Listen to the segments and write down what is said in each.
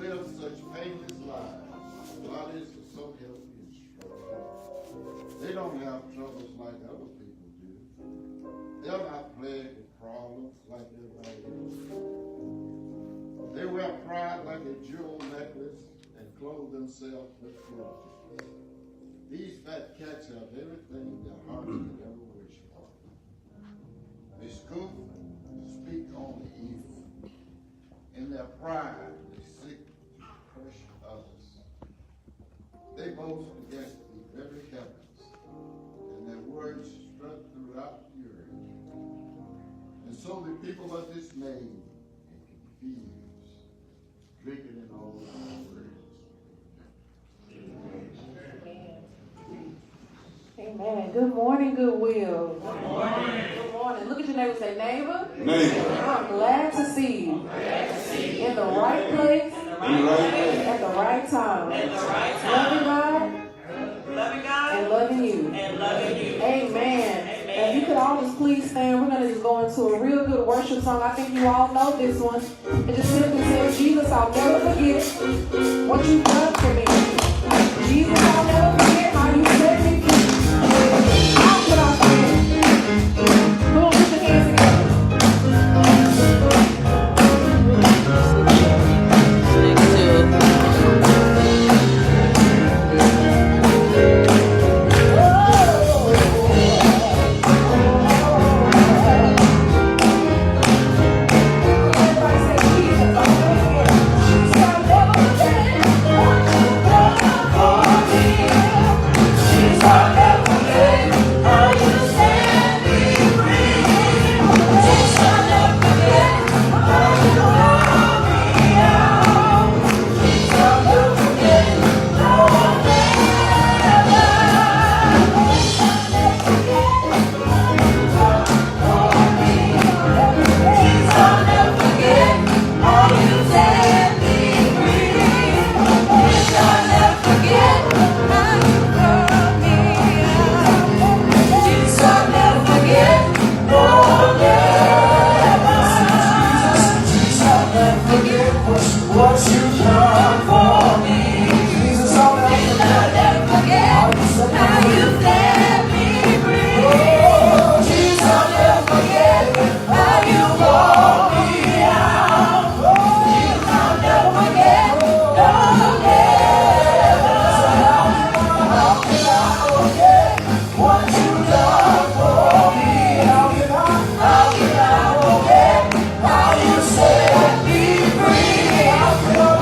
live such painless lives. Bodies are so healthy and strong. They don't have troubles like other people do. They're not plagued with problems like everybody else. They wear pride like a jewel necklace and clothe themselves with glory. These fat cats have everything their hearts could ever wish for. They scoff and speak only evil. In their pride, they seek to crush others. They boast against the very heavens, and their words strut throughout the earth. And so the people are dismayed and confused, drinking in all our words. Amen. Good morning, Goodwill. Good morning. Good morning. Look at your neighbor and say, neighbor. Neighbor. I'm glad to see you. In the right place. At the right time. Loving God. And loving you. Amen. If you could all just please stand, we're going to just go into a real good worship song. I think you all know this one. It just simply says, Jesus, I'll never forget what you've done for me. Jesus, I'll never forget how you set me free. How could I forget? Come on, put your hands together.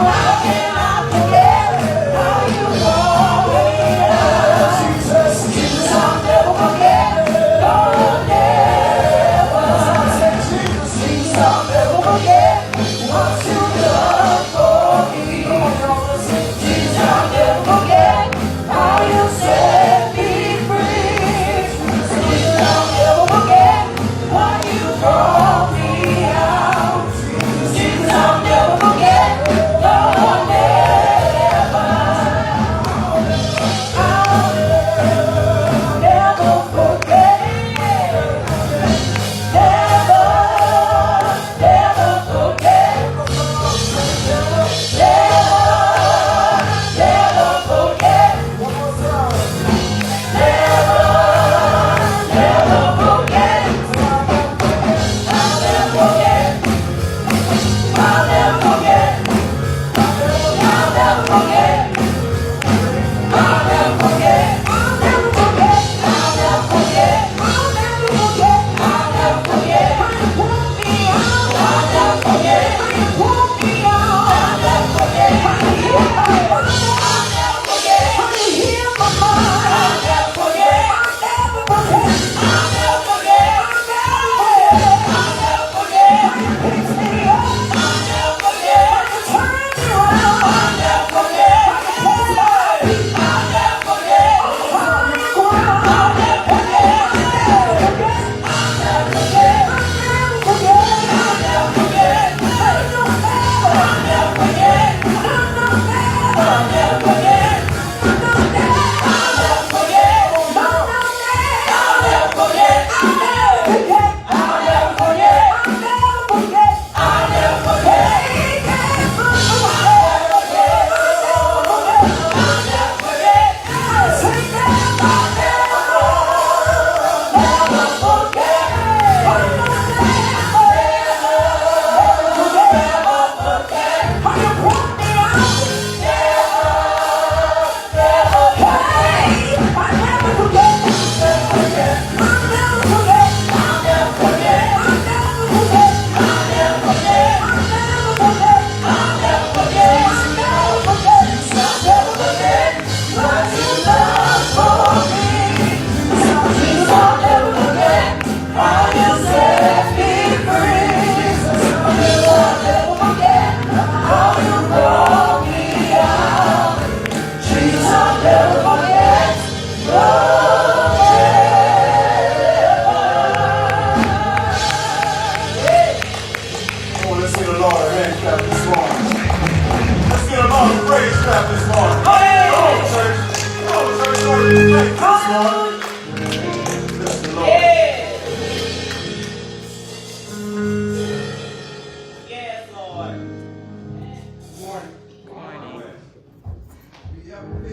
How can I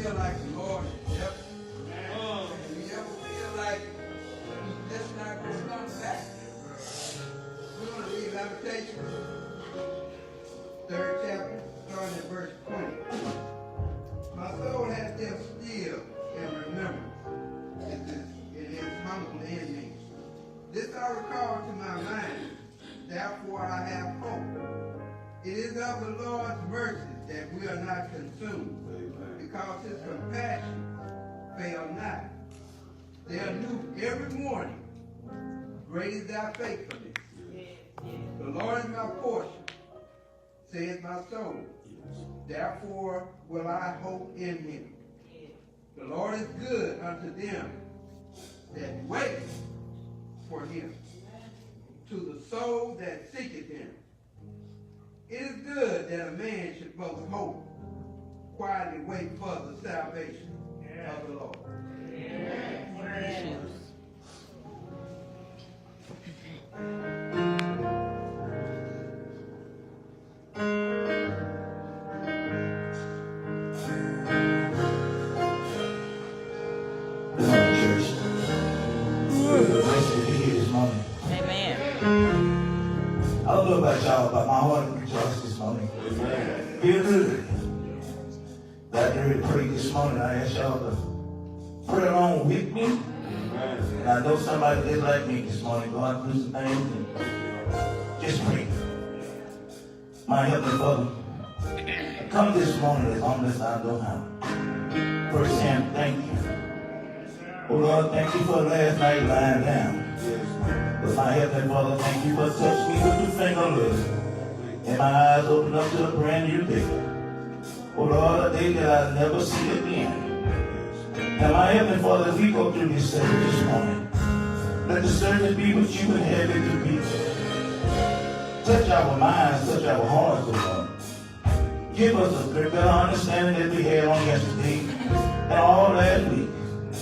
feel like the Lord is helping? And you ever feel like he's just not going to come back? We're going to read Lamentations, 3rd chapter, starting at verse 20. My soul has kept still in remembrance. It is humble in me. This I recall to my mind, therefore I have hope. It is of the Lord's mercy that we are not consumed, because his compassion fail not. They are new every morning. Great is thy faithfulness. The Lord is my portion, saith my soul. Therefore will I hope in him. The Lord is good unto them that wait for him, to the soul that seeketh him. It is good that a man should both hope, quietly wait for the salvation of the Lord. Amen. I don't know about y'all, but my heart rejoices this morning. Feel good. Got ready to pray this morning. I asked y'all to pray along with me. And I know somebody did like me this morning. Go out and do some things and just pray. My Heavenly Father, I come this morning as humble as I know how. First hand, thank you. Oh Lord, thank you for last night lying down. But my Heavenly Father, thank you for touching me with your finger, Lord. And my eyes open up to a brand new day. Oh Lord, a day that I'll never see again. Now my Heavenly Father, as we go through this service this morning, let the service be what you would have it to be. Touch our minds, touch our hearts, oh Lord. Give us a better understanding that we had on yesterday and all last week.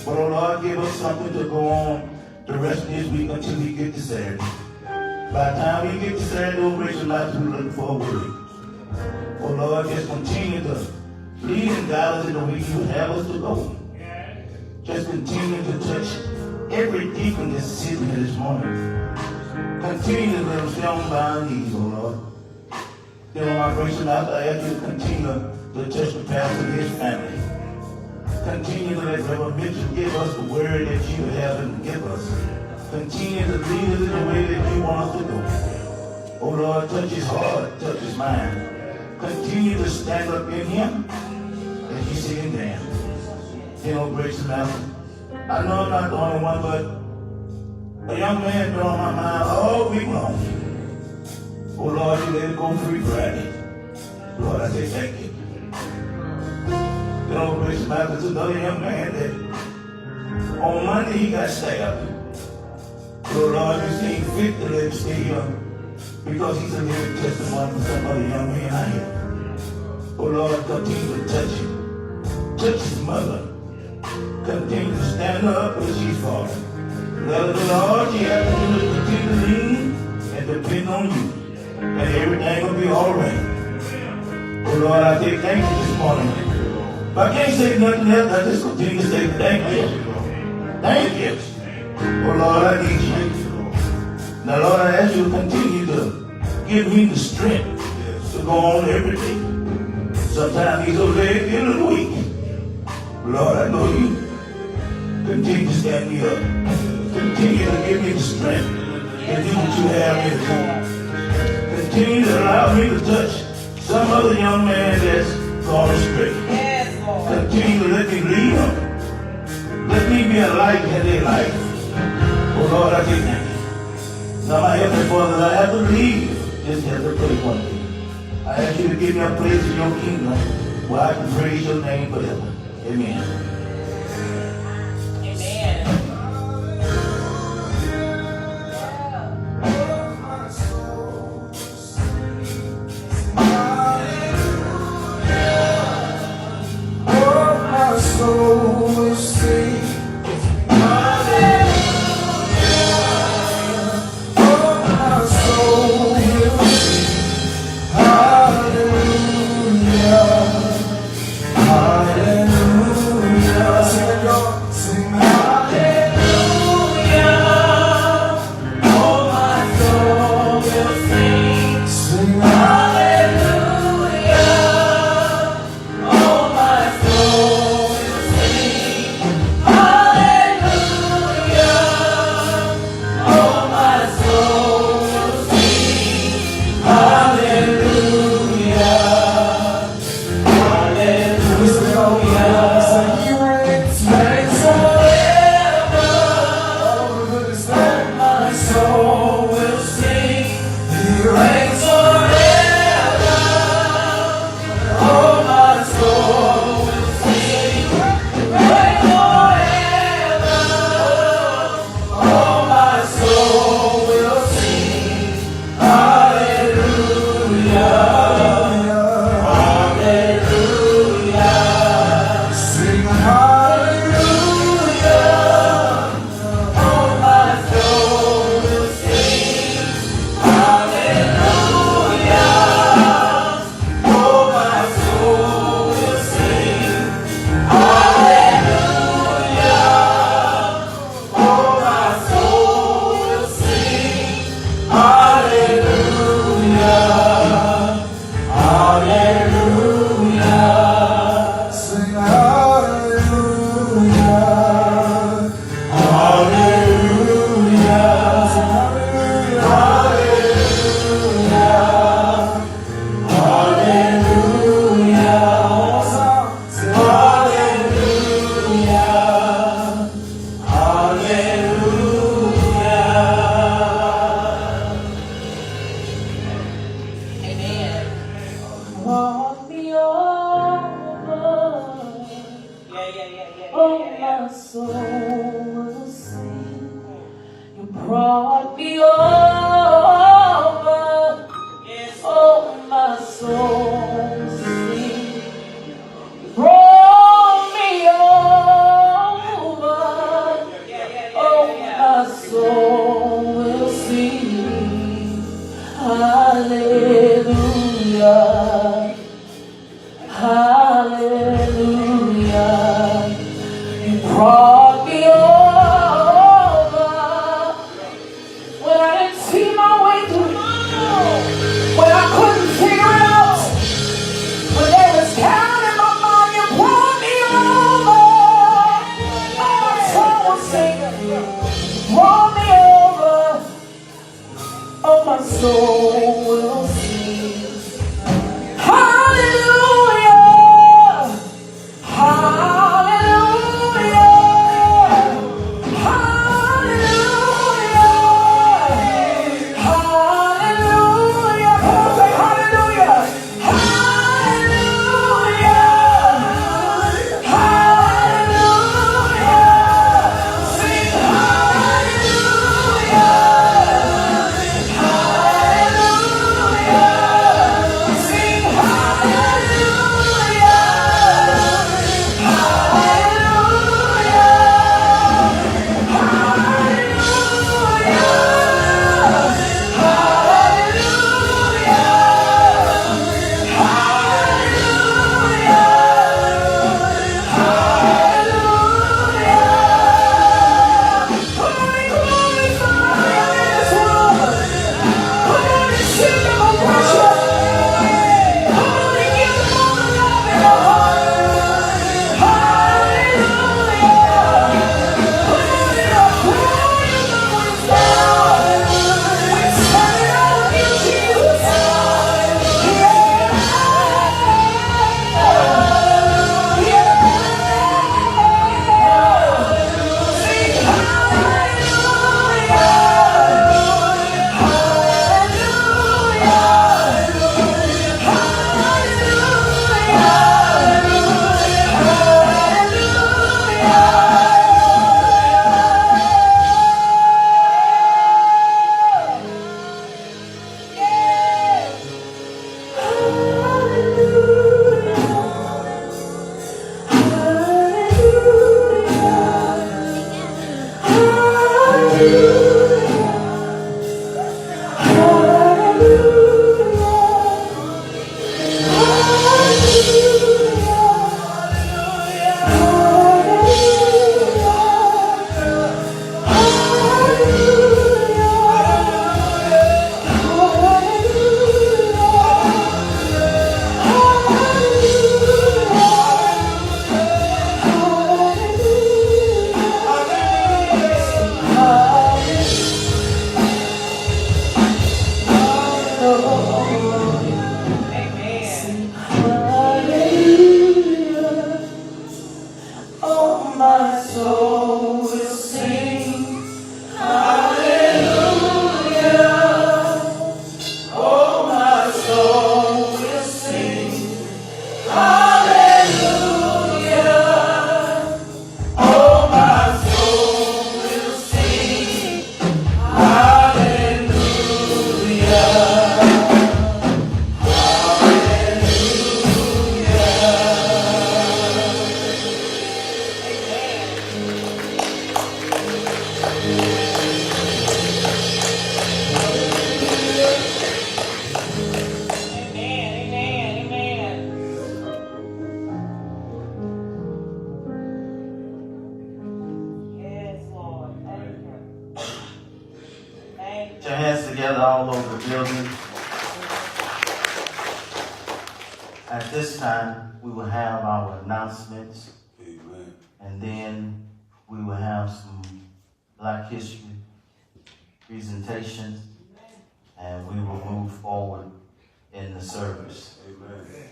But oh Lord, give us something to go on the rest of this week until we get to Saturday. By the time we get to Saturday, those gracious lives we're looking for a word. Oh Lord, just continue to lead and guide us in the way you have us to go. Just continue to touch every deacon that's sitting here this morning. Continue to let them stay on our knees, oh Lord. Then my gracious lives, I ask you to continue to touch the pastor and his family. Continue to let Reverend Mitchell give us the word that you have him to give us. Continue to lead us in the way that you want us to go. Oh Lord, touch his heart, touch his mind. Continue to stand up in him as you sit him down. You know, gracious master, I know I'm not the only one, but a young man been on my mind all week long. Oh Lord, you let it go free Friday. Lord, I say thank you. You know, gracious master, there's another young man that on Monday he got stabbed. So Lord, you seem fit to let him stay here because he's a living testimony for some other young man out here. Oh Lord, continue to touch him. Touch his mother. Continue to stand up when she's falling. Let the Lord, she has to do is continue to lean and depend on you. And everything will be all right. Oh Lord, I say thank you this morning. If I can't say nothing else, I just continue to say thank you. Thank you. Oh Lord, I need you. Now Lord, I ask you to continue to give me the strength to go on every day. Sometimes these old legs get a little weak. Lord, I know you. Continue to stand me up. Continue to give me the strength to do what you have me to do. Continue to allow me to touch some other young man that's gone astray. Continue to let me lead them. Let me be a light in their life. Oh Lord, I say thank you. Now my Heavenly Father, I have to leave this heavenly place one day. I ask you to give me a place in your kingdom where I can praise your name forever. Amen. Hallelujah. soul will sing. You brought me over. Yes. Oh, my soul will sing. You brought me over. Oh, my soul will sing. Hallelujah. Hallelujah. You brought me over when I didn't see my way through, when I couldn't figure it out, when there was doubt in my mind. You brought me over. Oh, my soul was singing. You brought me over. Oh, my soul will sing. Hallelujah. Hallelujah. Hallelujah. Hallelujah. Come on, say hallelujah. Hallelujah. Hallelujah. Sing hallelujah. Hallelujah. Sing hallelujah. Oh, my soul will sing. Hallelujah. Oh, my soul will sing. Hallelujah. Oh, my soul will sing. Hallelujah. Put your hands together all over the building. At this time, we will have our announcements. Amen. And then we will have some Black History presentations. And we will move forward in the service. Amen.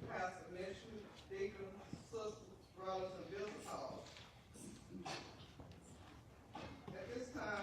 Pastor Mission, deacons, sisters, brothers, and visitors. At this time,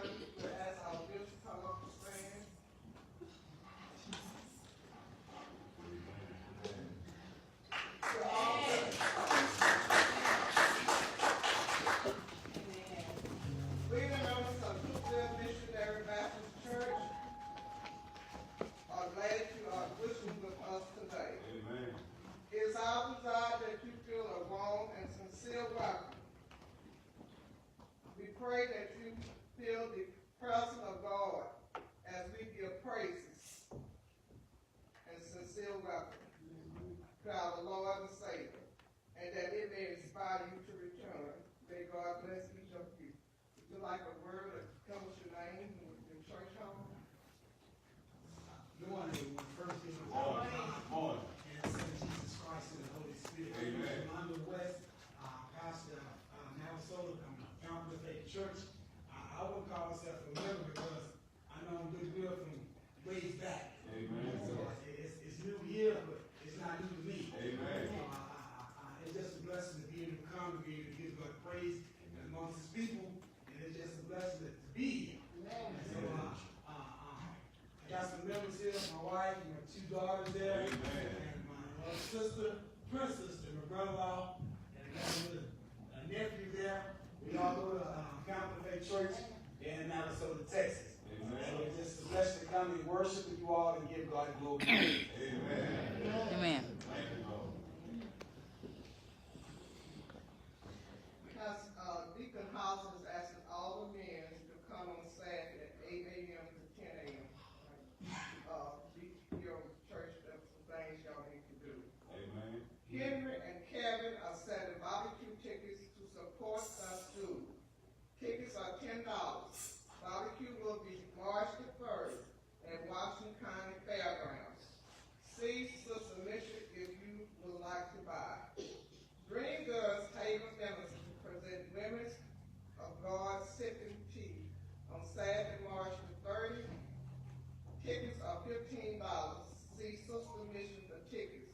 be able to give God praise amongst his people, and it's just a blessing to be here. And so I got some members here, my wife, and my 2 daughters there, and my sister, my brother-in-law, and a nephew there. We all go to Fountain Faith Church in Minnesota, Texas. So it's just a blessing to come and worship with you all and give God glory. Amen. Deacon House is asking all the men to come on Saturday at 8 a.m. to 10 a.m. Your church, that's some things y'all need to do. Amen. Henry and Kevin are selling barbecue tickets to support us too. Tickets are $10. Barbecue will be March the 1st at Washington County Fairgrounds. See Sister Misha if you would like to buy. Green Girls Table Dinners to present Women's of God sipping tea on Saturday, March the 30th. Tickets are $15. See Sister Mission for tickets.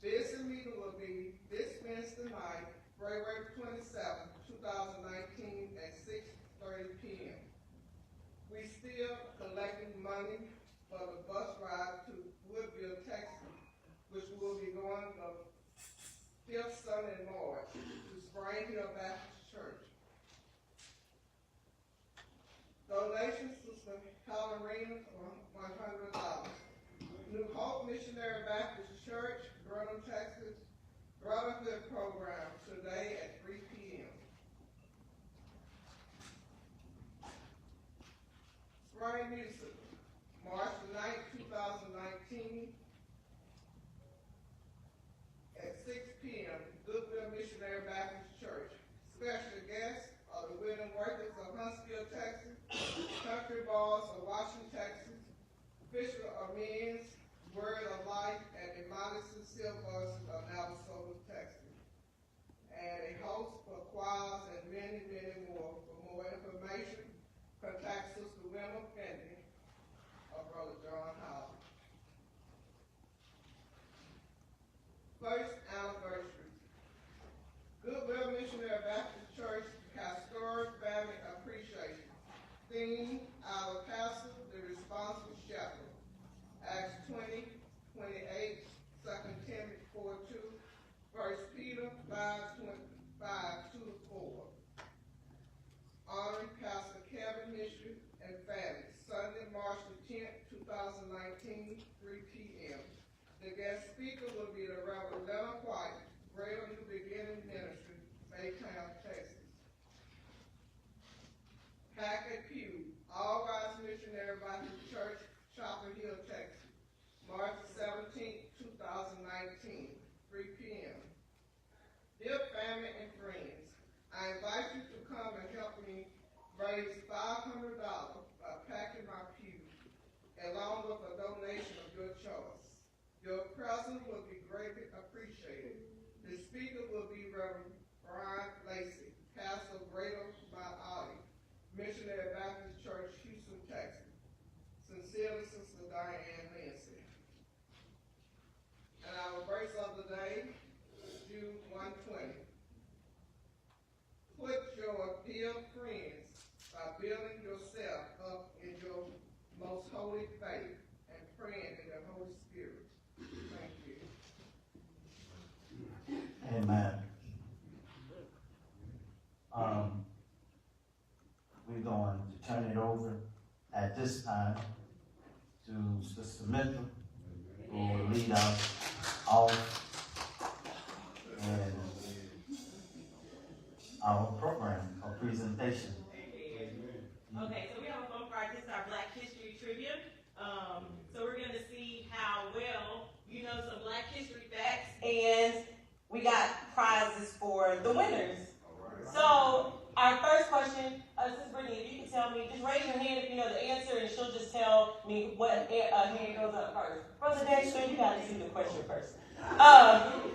This meeting will be this Wednesday night, February 27, 2019 at 6:30 p.m. We still collecting money for the bus ride to Goodwill, Texas, which will be going the 5th Sunday in March to Spring Hill Baptist Church. Donations to Helen Rena for $100. New Hope Missionary Baptist Church, Burnham, Texas, Brotherhood Program today at 3 p.m. Spring Music, March 9, 2019 at 6 p.m. Goodwill Missionary Baptist Church. Special guests are the Women Workers of Huntsville, Texas, Country Balls of Washington, Texas, Fisher of Men's, Word of Life, and the Madison Silvers of Navasota, Texas. And a host for choirs and many, many more. For more information, contact Sister Wilma Fendi or Brother John Howard. First anniversary. Goodwill Missionary Baptist Church Pastoral Family Appreciation. Theme, our pastor, the responsible shepherd. Acts 20, 28, 2 Timothy 4:2, 1 Peter 5:25-4. Honoring Pastor Kevin Mishu and family, Sunday, March the 10th, 2019, 3 p.m. The guest speaker will be the Reverend Leonard White, Greater New Beginning Ministry, Baytown, Texas. Packet Pew, All Rise Missionary Baptist Church, Chapel Hill, Texas, March 17, 2019, 3 p.m. Dear family and friends, I invite you to come and help me raise $500 by packing my pew, along with a donation of your choice. Your presence will be greatly appreciated. The speaker will be Reverend Brian Lacey, pastor of Greater Mount Olive, Missionary Baptist Church, Houston, Texas. Sincerely, Sister Diane Nancy. And our verse of the day, Jude 1:20. Put your dear friends by building yourself up in your most holy faith and praying in the Holy Spirit. Thank you. Amen. We're going to turn it over at this time to Sister Mitchell, who will lead us off in our program, our presentation. Okay, so we have a fun part. This is our Black History Trivia. So we're going to see how well you know some Black history facts, and we got prizes for the winners. So our first question, Sister Brittany, if you can tell me, just raise your hand if you know the answer, and she'll just tell me what hand goes up first. Brother Dexter, you got to see the question first.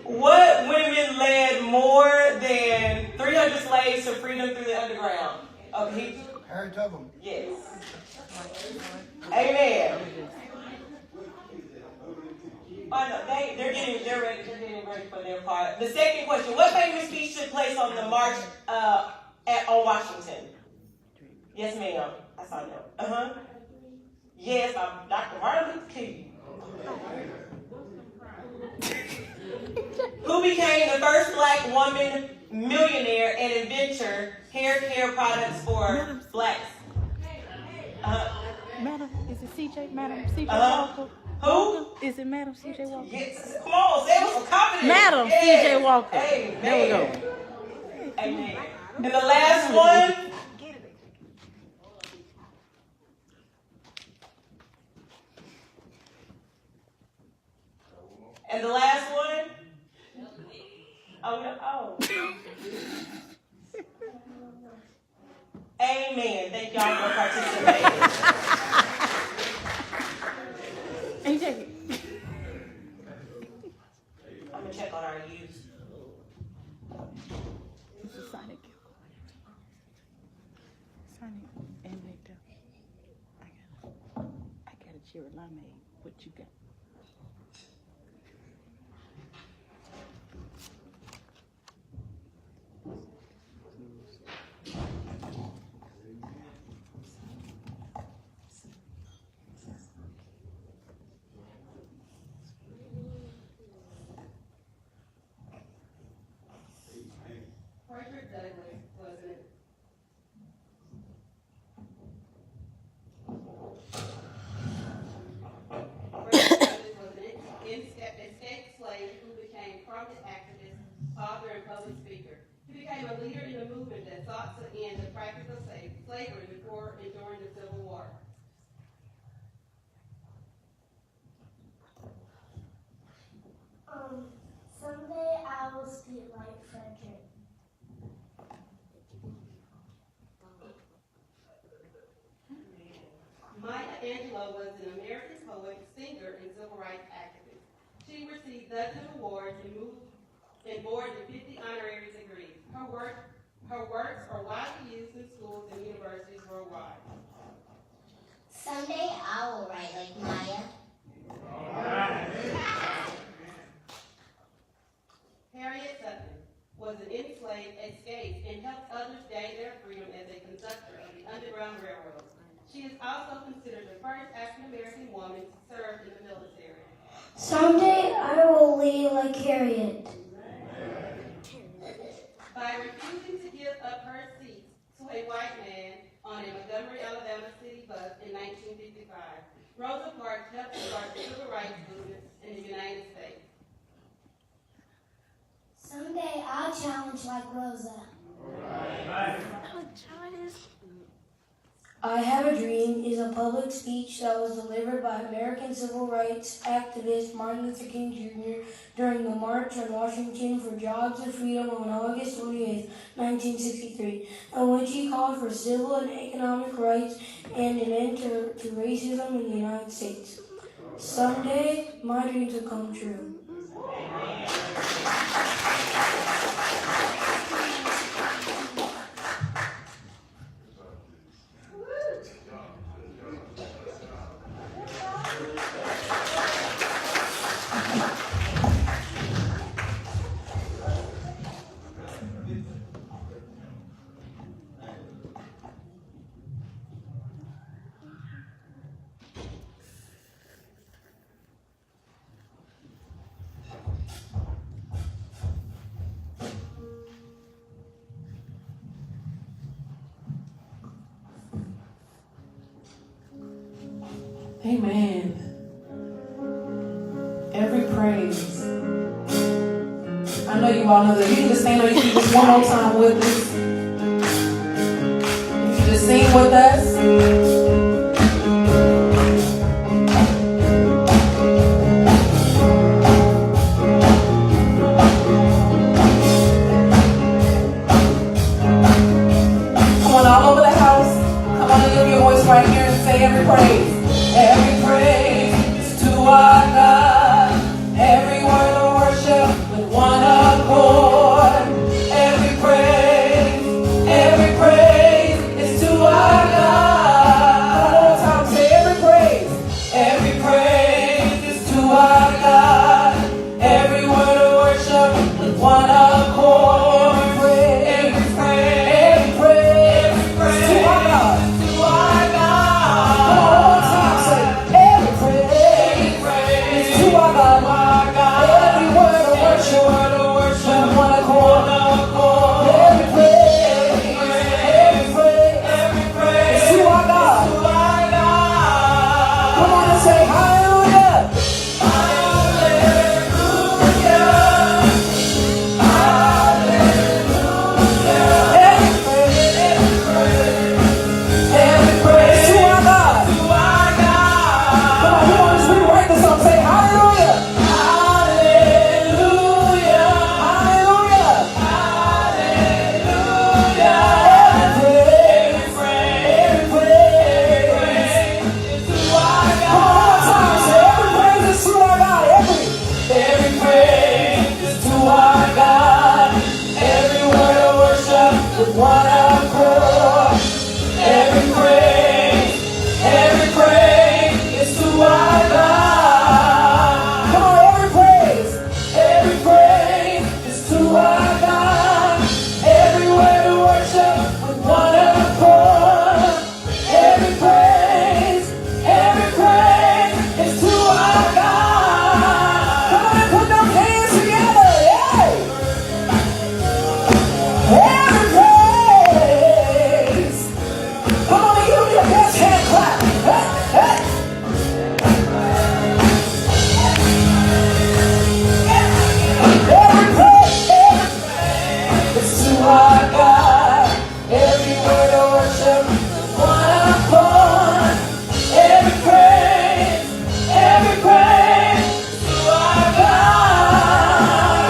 What women led more than 300 slaves to freedom through the underground? Okay. Harriet Tubman. Yes. Amen. Oh, no, they're getting ready for their part. The second question: what famous speech took place on the march on Washington? Yes, ma'am. I saw that. Yes, Dr. Martin Luther King. Who became the first black woman millionaire and inventor hair care products for blacks? Madam, is it CJ? Madam CJ Walker? Who? Is it Madam CJ Walker? Yes. Come on, say it with confidence. Madam CJ Walker. Amen. There we go. Amen. And the last one. And the last one. Oh. Amen. Thank y'all for participating. I'm gonna check on our youth. This is Sonic. Sonic and Victor. I got a cherry limeade. What you got? Frederick Douglass was an escaped slave who became prominent activist, author, and public speaker. He became a leader in the movement that sought to end the practice of slavery before and during the Civil War. Someday I will speak like Frederick. Maya Angelou was an American poet, singer, and civil rights activist. She received dozens of awards and more than 50 honorary degrees. Her works are widely used in schools and universities worldwide. Someday I will write like Maya. Harriet Tubman was an enslaved, escaped, and helped others gain their freedom as a conductor of the Underground Railroad. She is also considered the first African-American woman to serve in the military. Someday I will lead like Harriet. By refusing to give up her seat to a white man on a Montgomery, Alabama city bus in 1955, Rosa Parks helped start the civil rights movement in the United States. Someday I'll challenge like Rosa. I Have a Dream is a public speech that was delivered by American civil rights activist Martin Luther King Jr. during the March on Washington for Jobs and Freedom on August 28, 1963, in which he called for civil and economic rights and an end to racism in the United States. Someday, my dreams will come true. Amen. Every praise. I know you all know that. You can just stand on your feet just one more time with us. If you just sing with us. Come on, all over the house. Come on and lift your voice right here and say every praise. Every praise to our God. Every word of worship with one accord. Every praise is to our God. one accord. Every praise is to our God. Come on, every praise is to our God. Everywhere to worship with one accord. Every praise is to our God. Come on and put those hands together, yeah. Every praise. Come on and give me your best hand clap. Hey, hey. Every praise is to our God. Every word of worship, one accord. Every praise to our God.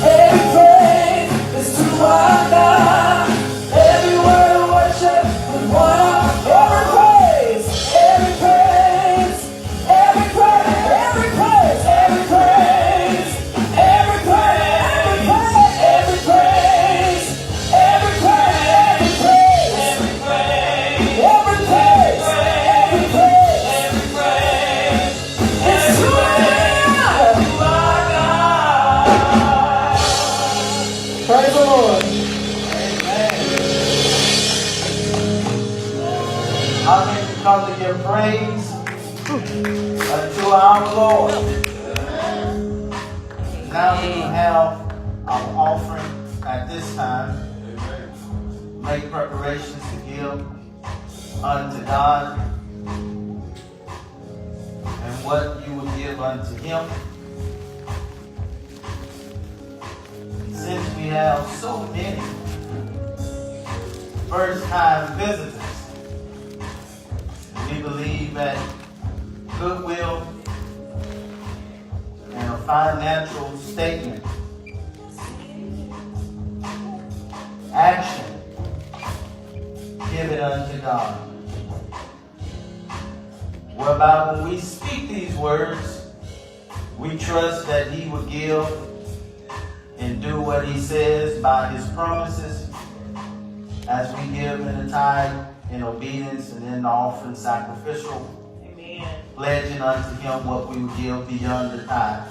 Every praise is to our God. Every word of worship with one accord. Every praise, every praise, every praise, every praise, every praise, every praise, every praise, every praise, every praise, every praise, every praise, it's to our God. Praise the Lord. How many come to give praise unto our Lord? Now we will have our offering at this time. Make preparations to give unto God, and what you will give unto Him. Since we have so many first-time visitors, we believe that Goodwill and a financial statement, action, give it unto God. Whereby when we speak these words, we trust that He will give and do what He says by His promises as we give in the tithe, in obedience, and in the offering sacrificial. Amen. Pledging unto Him what we will give beyond the tithe.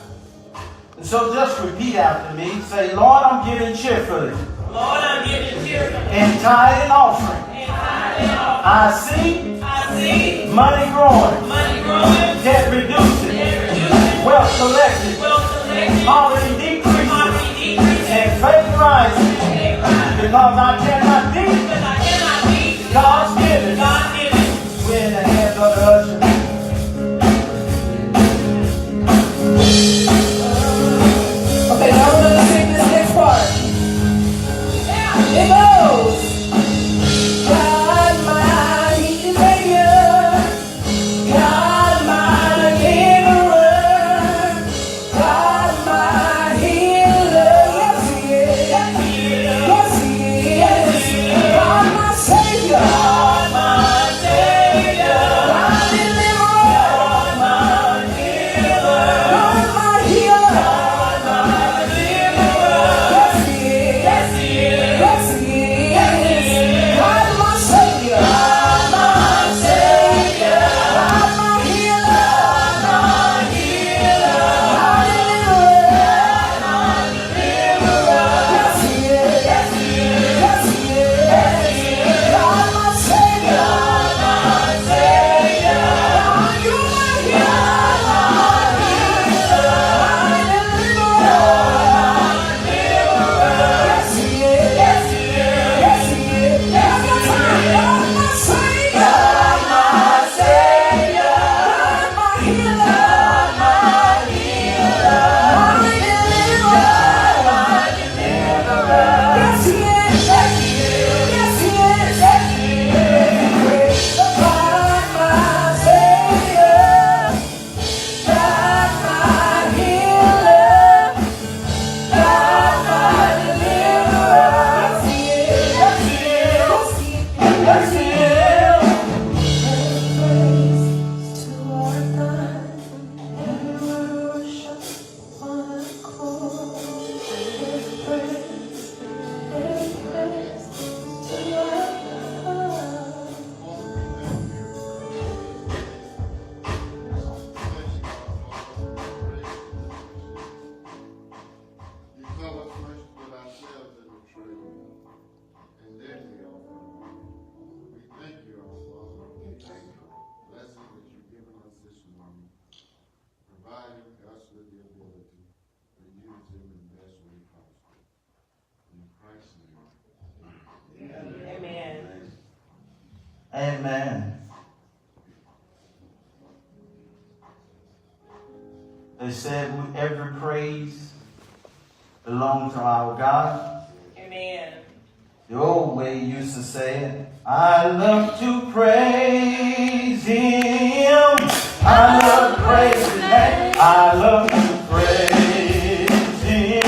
And so just repeat after me. Say, Lord, I'm giving cheerfully. Lord, I'm giving cheerfully. In tithe and offering. In tithe and offering. I see money growing. Debt reducing. Wealth collected. Poverty decreasing. And faith rising. Because I cannot beat God's given. We're in the hands of the usher. Okay, now we're gonna sing this next part. It goes. God, my healer. God, my deliverer. God, my healer. Yes, He is. Yes, He is. God, my Savior. God, my Savior. God, deliverer. God, my healer. God, my healer. Yes, He is. Yes, He is. Yes, He is. Amen. They said every praise belongs to our God. Amen. The old way used to say it. I love to praise Him. I love to praise His name. I love to praise Him.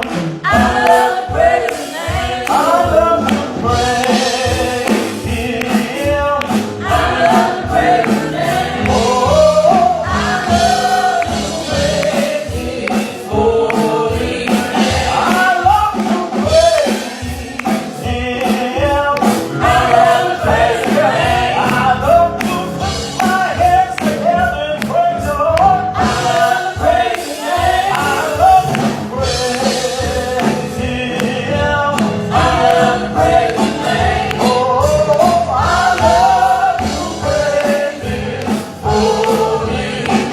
I love to praise His name. I love to praise Him. I love to praise His name. Oh, I love to praise His holy name. I love to praise Him. I love to praise His name. I love to lift my hands together and praise the Lord. I love to praise His name. I love to praise Him. I love to praise His name. Oh, I love to praise His holy name.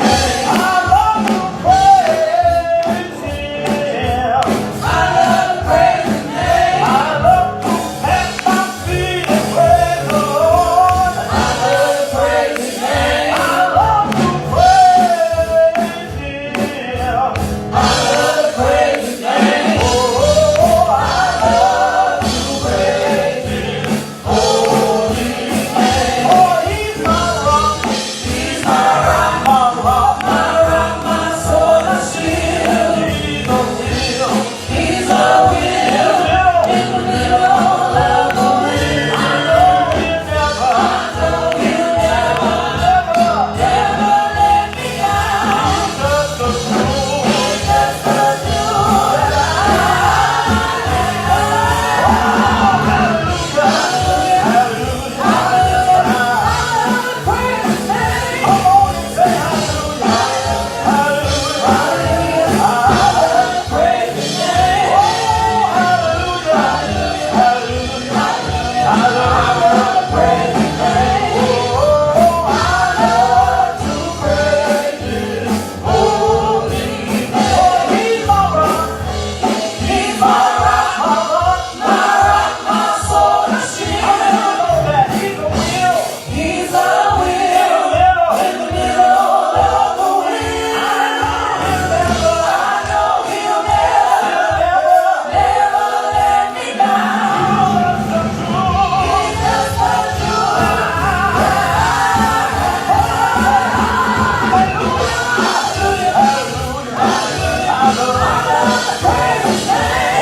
I love to praise Him. I love to praise His name. I love to plant my feet and praise the Lord. I love to praise His name. I love to praise Him. I love to praise His name. Oh, I love to praise His holy name. Oh, He's my rock. He's my rock, my soul, my shield. He's a will. He's a will in the middle of the wind. I know He'll never let me down. Just the truth. Just the truth. Come on and say hallelujah. Hallelujah. Praise His name. Oh, hallelujah. Hallelujah. Hallelujah. Praise His name. Oh, I love to praise His holy name. Oh, He's my rock. He's my rock, my soul, my shield. I never know that He's a will. He's a will in the middle of the wind. I know He'll never let me down. He's just the truth. Praise His name.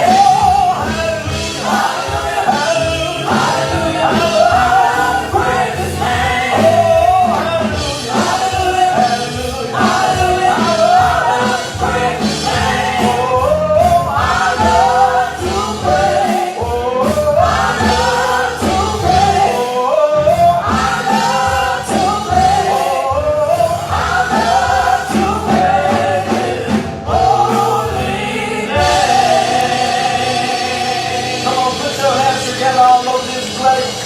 Praise His name. Praise His name. Oh, I love to pray. Oh, I love to pray. Oh, I love to pray. Oh, I love to pray His holy name. Come on, put your hands together all over this place.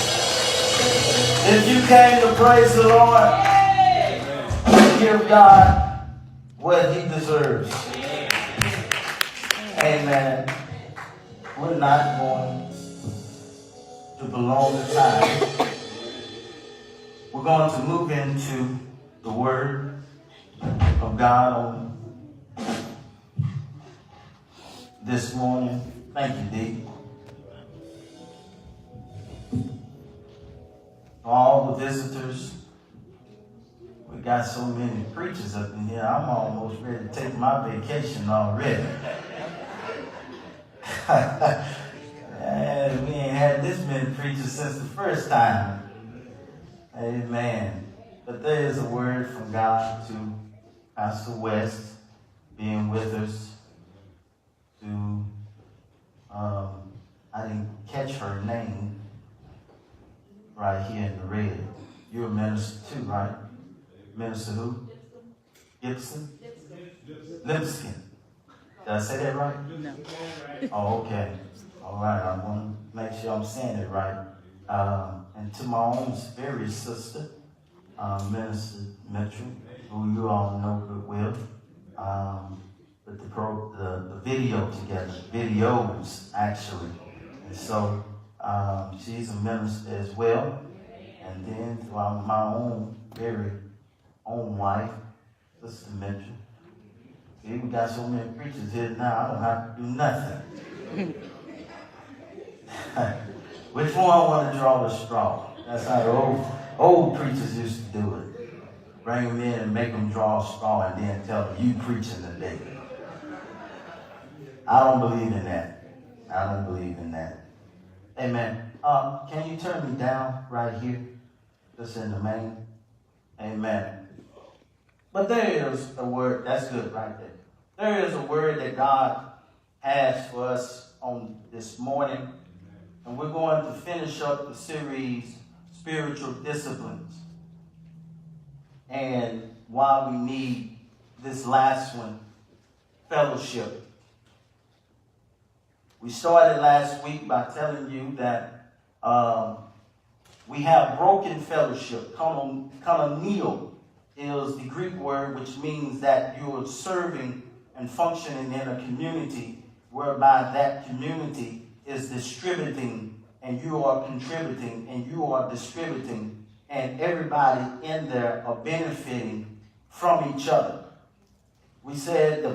If you came to praise the Lord, give God what He deserves. Amen. We're not going to prolong the time. We're going to move into the Word of God on this morning. Thank you, Dee. All the visitors. We got so many preachers up in here, I'm almost ready to take my vacation already. And we ain't had this many preachers since the first time. Amen. But there is a word from God to Pastor West being with us. To, I didn't catch her name right here in the red. You're a minister too, right? Minister who? Gibson? Lipskin. Did I say that right? No. Oh, okay. All right. I want to make sure I'm saying it right. And to my own very sister, Minister Mitchell, who you all know Goodwill, put the video together, videos actually. And so she's a minister as well. And then to my own, very own wife, Sister Mitchell. See, we got so many preachers here now, I don't have to do nothing. Which one want to draw the straw? That's how the old preachers used to do it. Bring them in and make them draw a straw and then tell them, you preaching today. I don't believe in that. I don't believe in that. Amen. Can you turn me down right here? Just in the main. Amen. But there is a word, that's good right there. There is a word that God has for us on this morning. And we're going to finish up the series, Spiritual Disciplines. And why we need this last one, fellowship. We started last week by telling you that we have broken fellowship. Koinonia is the Greek word which means that you are serving and functioning in a community whereby that community is distributing and you are contributing and you are distributing and everybody in there are benefiting from each other. We said the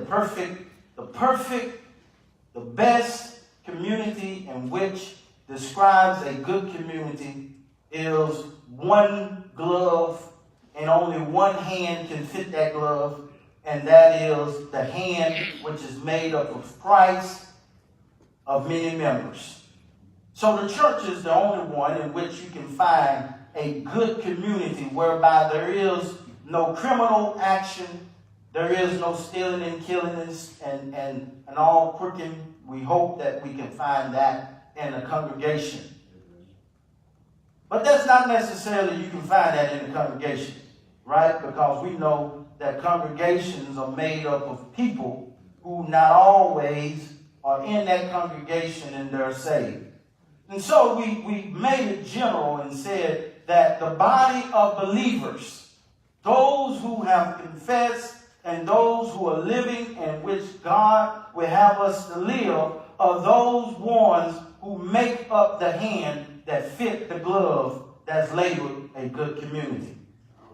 best community in which describes a good community is one glove and only one hand can fit that glove, and that is the hand which is made up of Christ of many members. So the church is the only one in which you can find a good community whereby there is no criminal action, there is no stealing and killing and all crooked. We hope that we can find that in a congregation. But that's not necessarily you can find that in a congregation, right? Because we know that congregations are made up of people who not always are in that congregation and they're saved. And so we made it general and said that the body of believers, those who have confessed and those who are living in which God will have us to live, are those ones who make up the hand that fit the glove that's labeled a good community.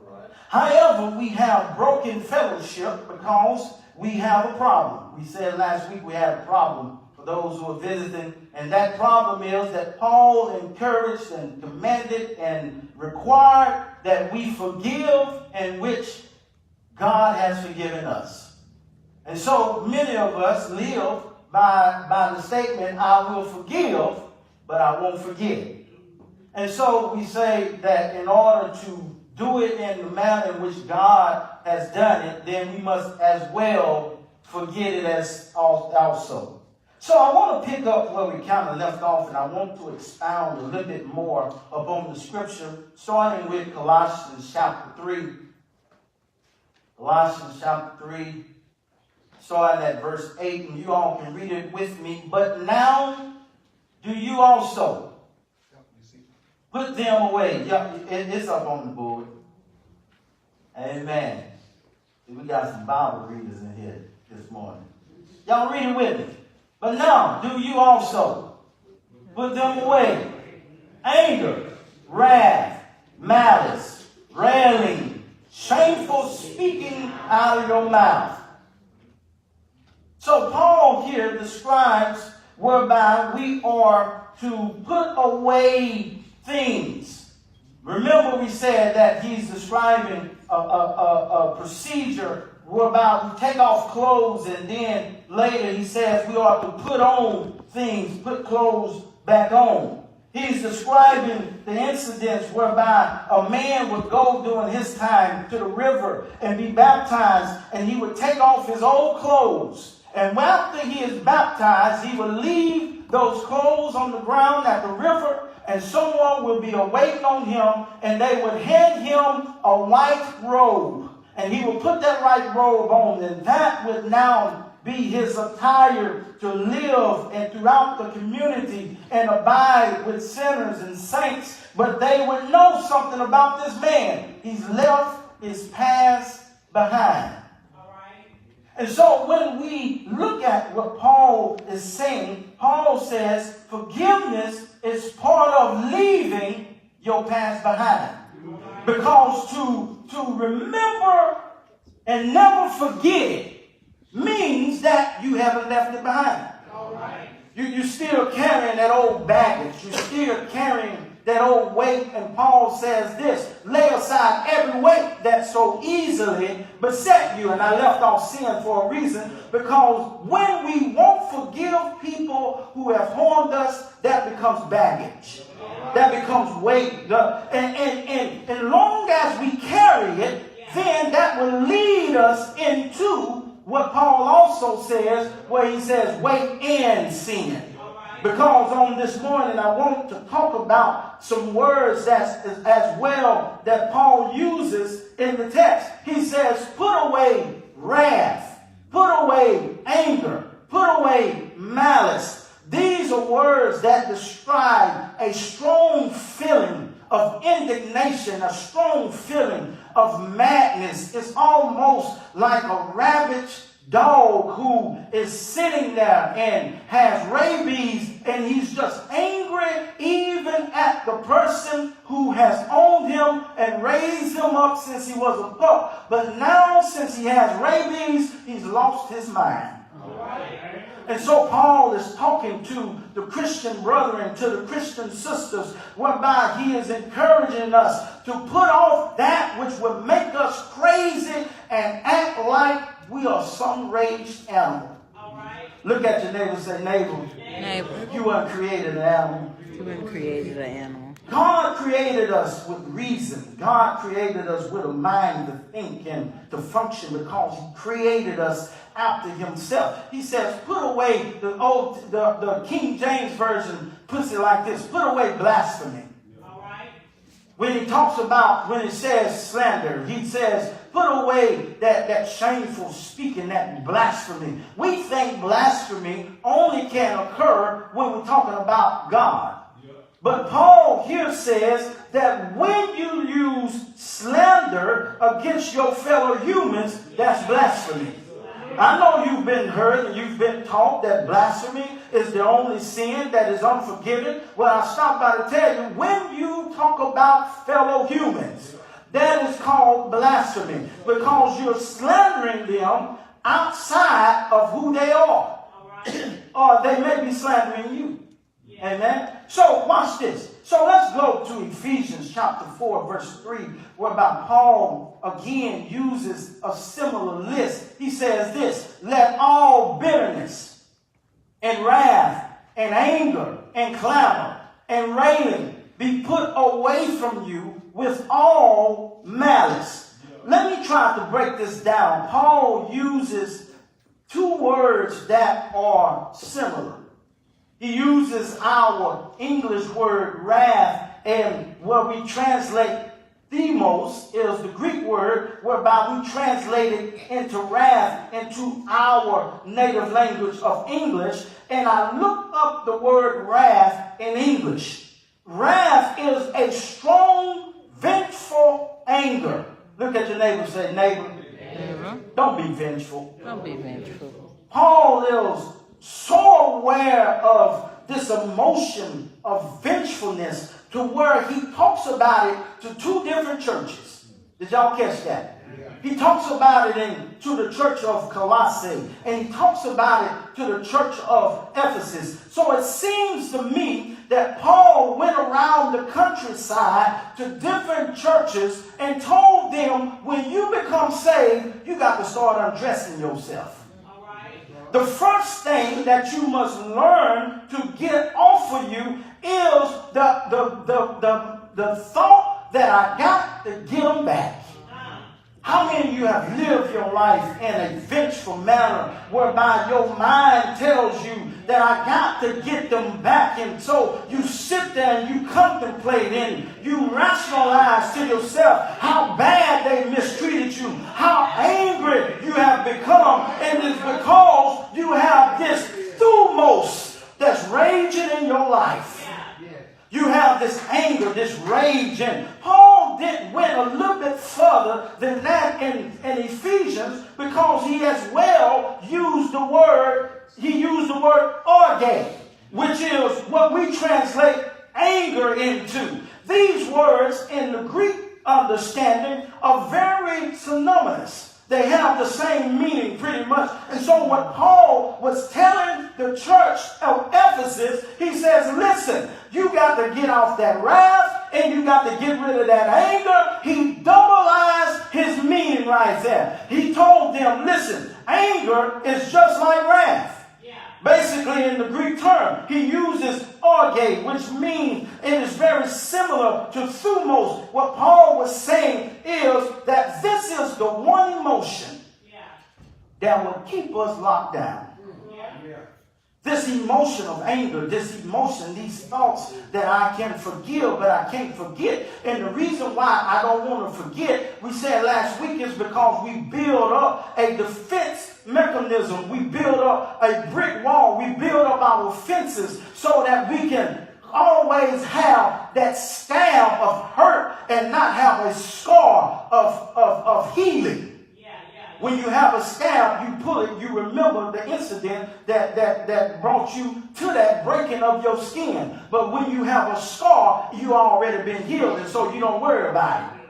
Right. However, we have broken fellowship because we have a problem. We said last week we had a problem for those who are visiting, and that problem is that Paul encouraged and commanded and required that we forgive in which God has forgiven us. And so many of us live by the statement, I will forgive, but I won't forget. And so we say that in order to do it in the manner in which God has done it, then we must as well forget it as also. So I want to pick up where we kind of left off, and I want to expound a little bit more upon the scripture, starting with Colossians chapter 3. Colossians chapter 3, starting at verse 8, and you all can read it with me. But now do you also put them away. It's up on the board. Amen. We got some Bible readers in here this morning. Y'all read it with me. But now do you also put them away. Anger, wrath, malice, railing, shameful speaking out of your mouth. So Paul here describes whereby we are to put away things. Remember we said that he's describing a procedure whereby we take off clothes and then later he says we are to put on things, put clothes back on. He's describing the incidents whereby a man would go during his time to the river and be baptized, and he would take off his old clothes. And after he is baptized, he would leave those clothes on the ground at the river, and someone would be awaiting on him, and they would hand him a white robe. And he would put that white robe on, and that would now be his attire to live and throughout the community and abide with sinners and saints. But they would know something about this man. He's left his past behind. All right. And so when we look at what Paul is saying, Paul says forgiveness is part of leaving your past behind. Because to remember and never forget it means that you haven't left it behind. You're still carrying that old baggage. You're still carrying that old weight. And Paul says this, lay aside every weight that so easily beset you. And I left off sin for a reason, because when we won't forgive people who have harmed us, that becomes baggage. That becomes weight. And long as we carry it, then that will lead us into what Paul also says, where he says, wait in sin. Because on this morning, I want to talk about some words as well that Paul uses in the text. He says, put away wrath, put away anger, put away malice. These are words that describe a strong feeling of indignation, a strong feeling of madness. It's almost like a ravaged dog who is sitting there and has rabies, and he's just angry even at the person who has owned him and raised him up since he was a pup. But now, since he has rabies, he's lost his mind. And so Paul is talking to the Christian brethren, to the Christian sisters, whereby he is encouraging us to put off that which would make us crazy and act like we are some raised animal. Look at your neighbor and say, neighbor, you weren't created an animal. You weren't created an animal. God created us with reason. God created us with a mind to think and to function, because he created us after himself. He says, put away the King James Version puts it like this, put away blasphemy. When he talks about, when it says slander, he says, put away that shameful speaking, that blasphemy. We think blasphemy only can occur when we're talking about God. But Paul here says that when you use slander against your fellow humans, that's blasphemy. I know you've been heard and you've been taught that blasphemy is the only sin that is unforgiven. Well, I stop by to tell you, when you talk about fellow humans, that is called blasphemy, because you're slandering them outside of who they are. Or they may be slandering you. Amen. So watch this. So let's go to Ephesians chapter 4, verse 3, whereby Paul again uses a similar list. He says this, let all bitterness and wrath and anger and clamor and railing be put away from you with all malice. Let me try to break this down. Paul uses two words that are similar. He uses our English word wrath, and what we translate themos is the Greek word whereby we translate it into wrath into our native language of English. And I looked up the word wrath in English. Wrath is a strong, vengeful anger. Look at your neighbor and say, neighbor, don't be vengeful. Don't be vengeful. Paul is so aware of this emotion of vengefulness to where he talks about it to two different churches. Did y'all catch that? He talks about it to the church of Colossae, and he talks about it to the church of Ephesus. So it seems to me that Paul went around the countryside to different churches and told them, when you become saved, you got to start undressing yourself. The first thing that you must learn to get off of you is the thought that I got to get them back. How many of you have lived your life in a vengeful manner whereby your mind tells you that I got to get them back? And so you sit there and you contemplate and you rationalize to yourself how bad they mistreated you, how angry you have become. And it's because you have this thumos that's raging in your life. You have this anger, this rage. And Paul went a little bit further than that in Ephesians, because he as well used the word orge, which is what we translate anger into. These words in the Greek understanding are very synonymous. They have the same meaning pretty much. And so what Paul was telling the church of Ephesus, he says, listen, you got to get off that wrath and you got to get rid of that anger. He doubleized his meaning right there. He told them, listen, anger is just like wrath. Basically, in the Greek term, he uses orge, which means it is very similar to thumos. What Paul was saying is that this is the one emotion that will keep us locked down. This emotion of anger, this emotion, these thoughts that I can forgive, but I can't forget. And the reason why I don't want to forget, we said last week, is because we build up a defense mechanism. We build up a brick wall. We build up our fences so that we can always have that stab of hurt and not have a scar of healing. When you have a scab, you pull it, you remember the incident that brought you to that breaking of your skin. But when you have a scar, you already been healed, and so you don't worry about it.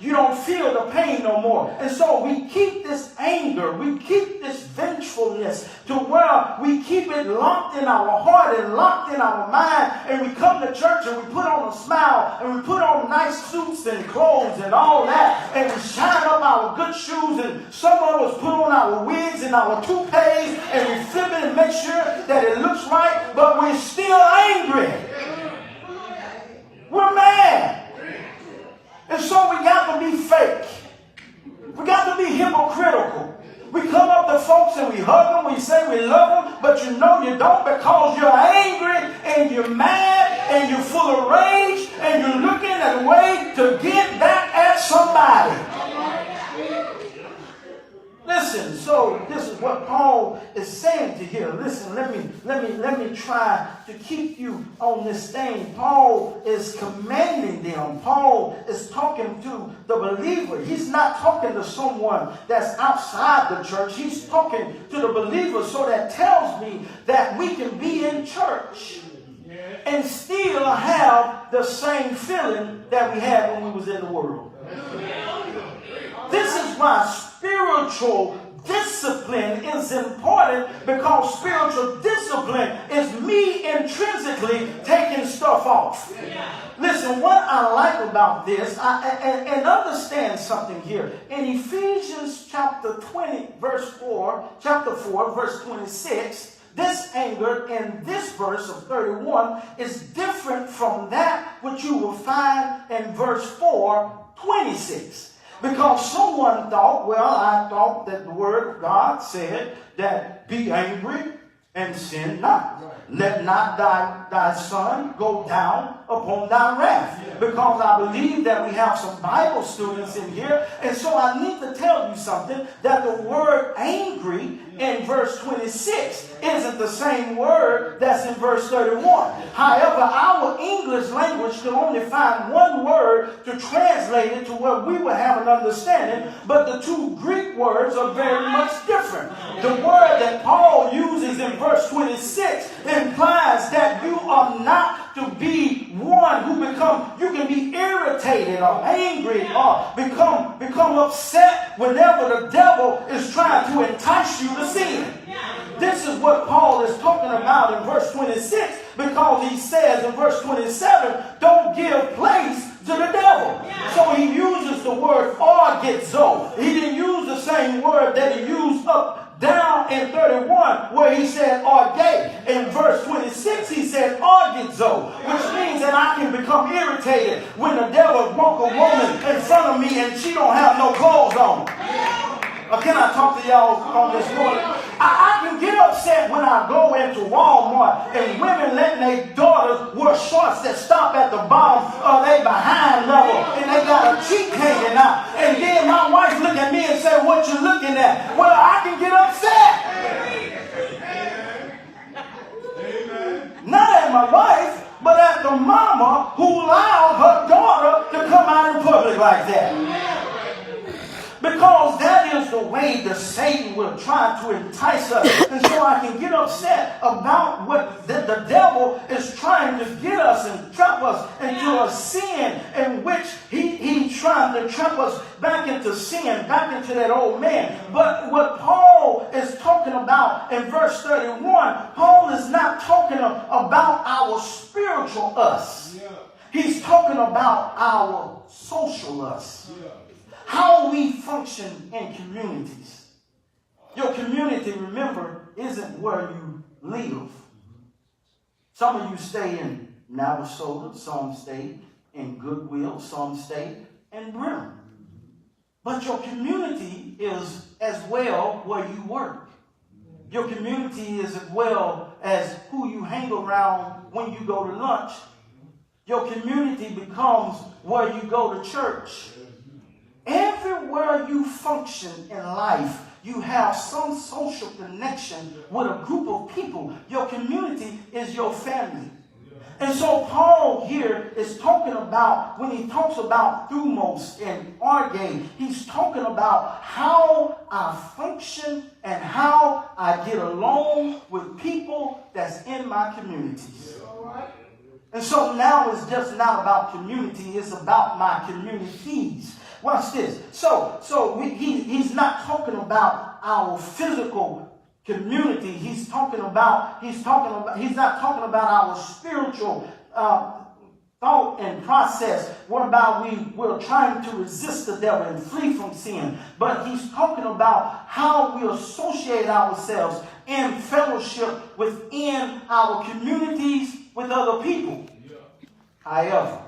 You don't feel the pain no more. And so we keep this anger, we keep this vengefulness to where we keep it locked in our heart and locked in our mind. And we come to church and we put on a smile and we put on nice suits and clothes and all that. And we shine up our good shoes, and some of us put on our wigs and our toupees and we flip it and make sure that it looks right, but we're still angry. We're mad. And so we got to be fake. We got to be hypocritical. We come up to folks and we hug them, we say we love them, but you know you don't, because you're angry and you're mad and you're full of rage and you're looking at a way to get back at somebody. Listen, so this is what Paul is saying to here. Listen, let me try to keep you on this thing. Paul is commanding them. Paul is talking to the believer. He's not talking to someone that's outside the church. He's talking to the believer. So that tells me that we can be in church and still have the same feeling that we had when we was in the world. This is why spiritual discipline is important, because spiritual discipline is me intrinsically taking stuff off. Listen, what I like about this, and understand something here. In Ephesians chapter 4, verse 26, this anger in this verse of 31 is different from that which you will find in verse 4:26. Because someone thought, I thought that the word of God said that be angry and sin not. Let not thy son go down upon thy wrath. Because I believe that we have some Bible students in here. And so I need to tell you something, that the word angry in verse 26 isn't the same word that's in verse 31. However, our English language can only find one word to translate it to where we will have an understanding, but the two Greek words are very much different. The word that Paul uses in verse 26 implies that you are not to be one who you can be irritated or angry or become upset whenever the devil is trying to entice you to sin. This is what Paul is talking about in verse 26, because he says in verse 27, don't give place to the devil. So he uses the word orgizo. He didn't use the same word that he used down in 31 where he said orge. In verse 26 he said orgizo, which means that I can become irritated when the devil walk a woman in front of me and she don't have no clothes on. Can I talk to y'all on this morning? I can get upset when I go into Walmart and women letting their daughters wear shorts that stop at the bottom of their behind level and they got a cheek hanging out. And then my wife look at me and say, what you looking at? Well, I can get upset. Not at my wife, but at the mama who allowed her daughter to come out in public like that. Because that is the way that Satan will try to entice us. And so I can get upset about what the devil is trying to get us and trap us into a sin in which he's trying to trap us back into sin, back into that old man. But what Paul is talking about in verse 31, Paul is not talking about our spiritual us. He's talking about our social us. How we function in communities. Your community, remember, isn't where you live. Some of you stay in Navasota, some stay in Goodwill, some stay in Brim. But your community is as well where you work. Your community is as well as who you hang around when you go to lunch. Your community becomes where you go to church. Everywhere you function in life, you have some social connection with a group of people. Your community is your family. And so Paul here is talking about, when he talks about thumos and arge, he's talking about how I function and how I get along with people that's in my communities. And so now it's just not about community, it's about my communities. Watch this. He's not talking about our physical community. He's not talking about our spiritual thought and process whereby we're trying to resist the devil and flee from sin. But he's talking about how we associate ourselves in fellowship within our communities with other people. However,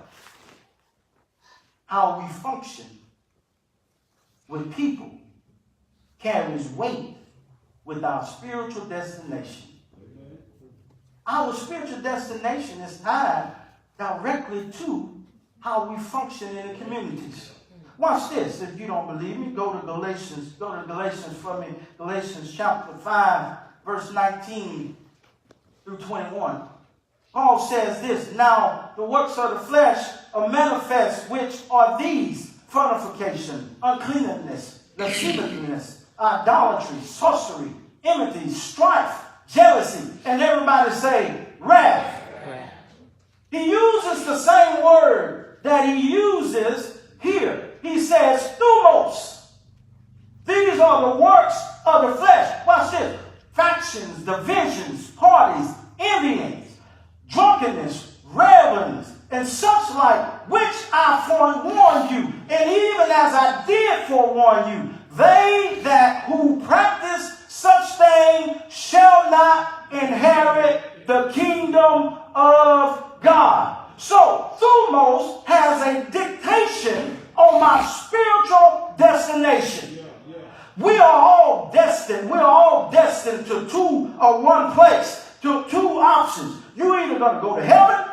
how we function with people carries weight with our spiritual destination. Our spiritual destination is tied directly to how we function in the communities. Watch this. If you don't believe me, go to Galatians. Go to Galatians for me. Galatians chapter 5, verse 19 through 21. Paul says this, now the works of the flesh are manifest, which are these: fornication, uncleanness, lasciviousness, idolatry, sorcery, enmity, strife, jealousy, and everybody say wrath. He uses the same word that he uses here. He says thumos. These are the works of the flesh. Watch this. Factions, divisions, parties, envyings, drunkenness, revelings, and such like, which I forewarned you. And even as I did forewarn you, they that who practice such things shall not inherit the kingdom of God. So, thumos has a dictation on my spiritual destination. We are all destined. We are all destined to two or one place, to two options. You're either going to go to heaven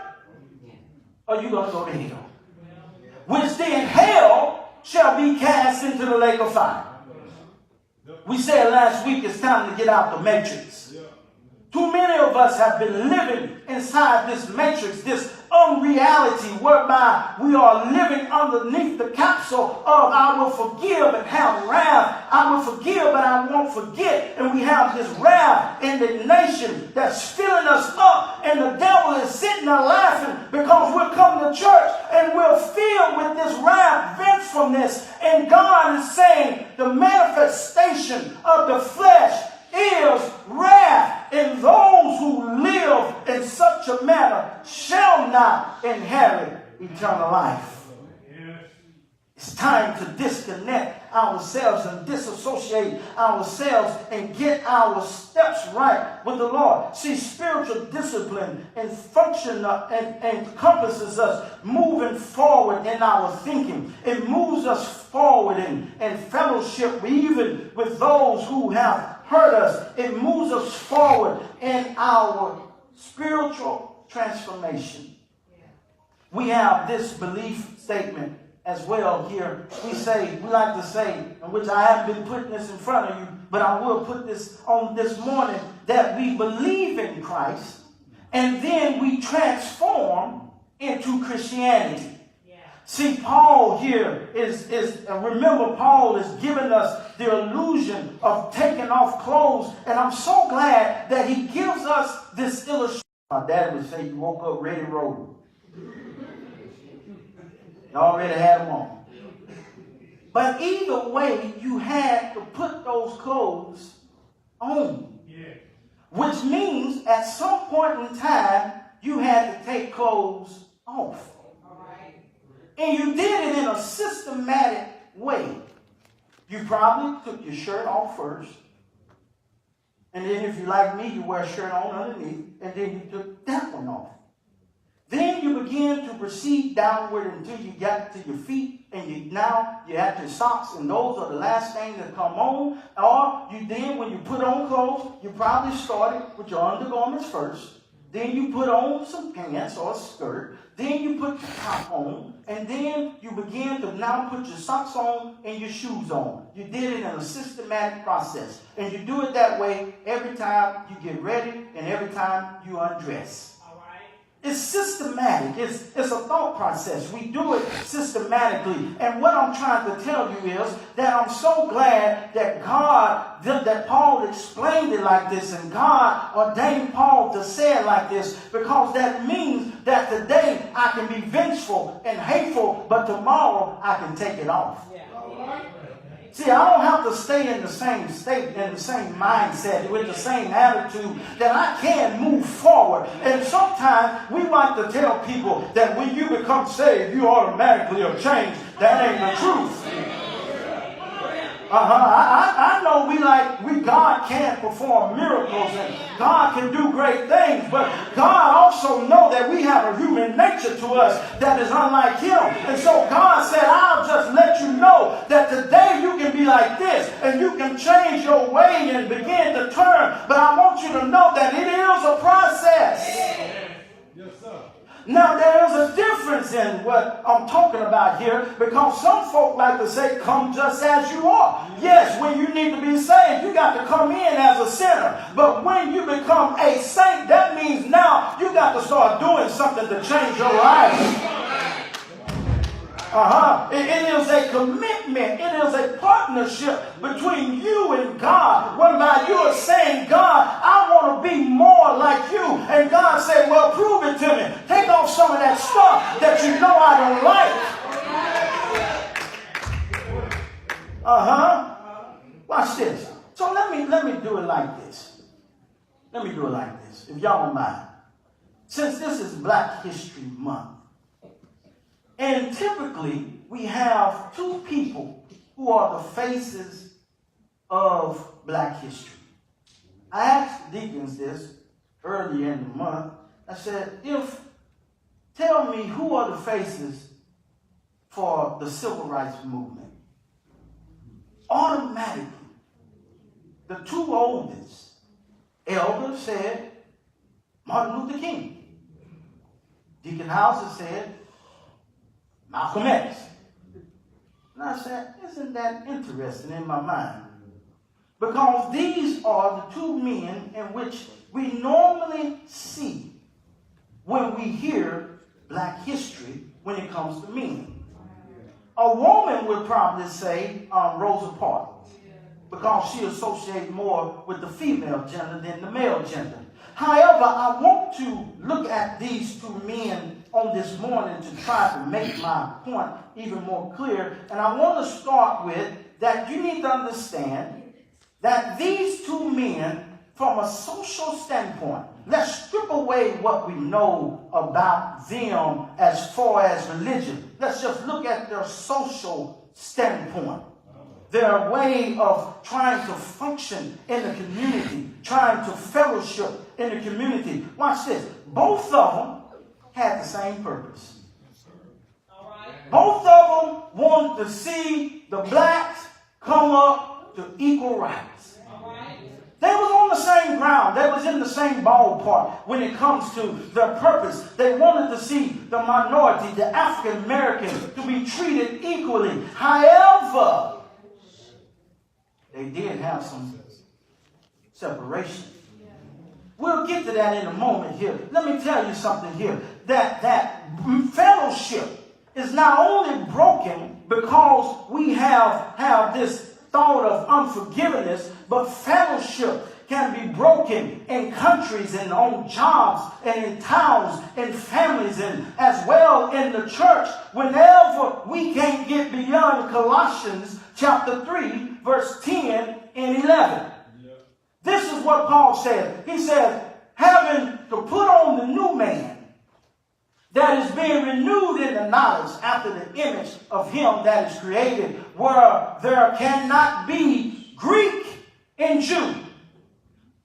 or you're going to go to hell. Which then hell shall be cast into the lake of fire. We said last week it's time to get out the matrix. Too many of us have been living inside this matrix, this unreality whereby we are living underneath the capsule of I will forgive and have wrath. I will forgive but I won't forget. And we have this wrath, indignation that's filling us up. And the devil is sitting there laughing because we're coming to church and we're filled with this wrath, vengefulness. And God is saying the manifestation of the flesh is wrath, and those who live in such a manner shall not inherit eternal life. It's time to disconnect ourselves and disassociate ourselves and get our steps right with the Lord. See, spiritual discipline and function and encompasses us moving forward in our thinking. It moves us forward in fellowship, even with those who have hurt us. It moves us forward in our spiritual transformation. We have this belief statement as well here. We like to say, which I haven't been putting this in front of you, but I will put this on this morning, that we believe in Christ and then we transform into Christianity. See, Paul here remember, Paul is giving us the illusion of taking off clothes. And I'm so glad that he gives us this illustration. My dad would say you woke up ready to roll. You already had them on. But either way, you had to put those clothes on. Yeah. Which means at some point in time, you had to take clothes off. All right. And you did it in a systematic way. You probably took your shirt off first. And then if you like me, you wear a shirt on underneath. And then you took that one off. Then you begin to proceed downward until you got to your feet, and now you have your socks, and those are the last things that come on. Or you then, when you put on clothes, you probably started with your undergarments first. Then you put on some pants or a skirt. Then you put your top on, and then you begin to now put your socks on and your shoes on. You did it in a systematic process, and you do it that way every time you get ready and every time you undress. It's systematic. It's a thought process. We do it systematically. And what I'm trying to tell you is that I'm so glad that that Paul explained it like this, and God ordained Paul to say it like this, because that means that today I can be vengeful and hateful, but tomorrow I can take it off. Yeah. See, I don't have to stay in the same state, in the same mindset, with the same attitude, that I can move forward. And sometimes we like to tell people that when you become saved, you automatically are changed. That ain't the truth. I know God can perform miracles and God can do great things, but God also knows that we have a human nature to us that is unlike Him. And so God said, I'll just let you know that today you can be like this and you can change your way and begin to turn. But I want you to know that it is a process. Yes, sir. Now, there is a difference in what I'm talking about here, because some folk like to say, come just as you are. Yes, when you need to be saved, you got to come in as a sinner. But when you become a saint, that means now you got to start doing something to change your life. It is a commitment. It is a partnership between you and God. Whereby you are saying, God, I want to be more like you. And God said, well, prove it to me. Take off some of that stuff that you know I don't like. Watch this. So let me do it like this. Let me do it like this, if y'all don't mind. Since this is Black History Month, and typically, we have two people who are the faces of Black history. I asked deacons this earlier in the month. I said, tell me who are the faces for the Civil Rights Movement. Automatically, the two oldest elders said Martin Luther King. Deacon Hauser said Malcolm X. And I said, isn't that interesting in my mind? Because these are the two men in which we normally see when we hear Black history when it comes to men. A woman would probably say Rosa Parks, because she associates more with the female gender than the male gender. However, I want to look at these two men on this morning to try to make my point even more clear. And I want to start with that you need to understand that these two men, from a social standpoint, let's strip away what we know about them as far as religion. Let's just look at their social standpoint. Their way of trying to function in the community, trying to fellowship in the community. Watch this. Both of them had the same purpose. Both of them wanted to see the blacks come up to equal rights. They was on the same ground. They was in the same ballpark when it comes to their purpose. They wanted to see the minority, the African American, to be treated equally. However, they did have some separation. We'll get to that in a moment here. Let me tell you something here. That fellowship is not only broken because we have this thought of unforgiveness, but fellowship can be broken in countries and on jobs and in towns and families and as well in the church whenever we can't get beyond Colossians chapter 3 verse 10 and 11. This is what Paul said. He says, having to put on the new man that is being renewed in the knowledge after the image of him that is created, where there cannot be Greek and Jew,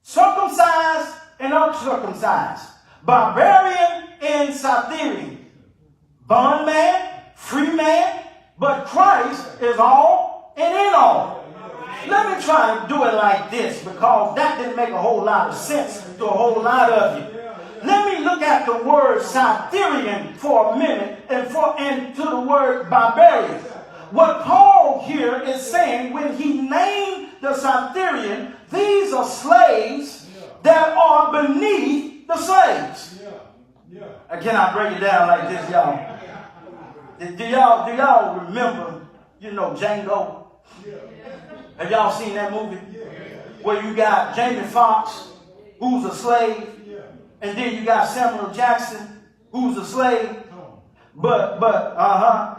circumcised and uncircumcised, barbarian and Scythian, bondman, free man, but Christ is all and in all. Let me try to do it like this, because that didn't make a whole lot of sense to a whole lot of you. Let me look at the word Scythian for a minute and to the word barbarian. What Paul here is saying, when he named the Scythian, these are slaves that are beneath the slaves. Can I break it down like this, y'all? Do y'all remember, Django? Have y'all seen that movie? Where you got Jamie Foxx, who's a slave, and then you got Samuel Jackson, who's a slave. But I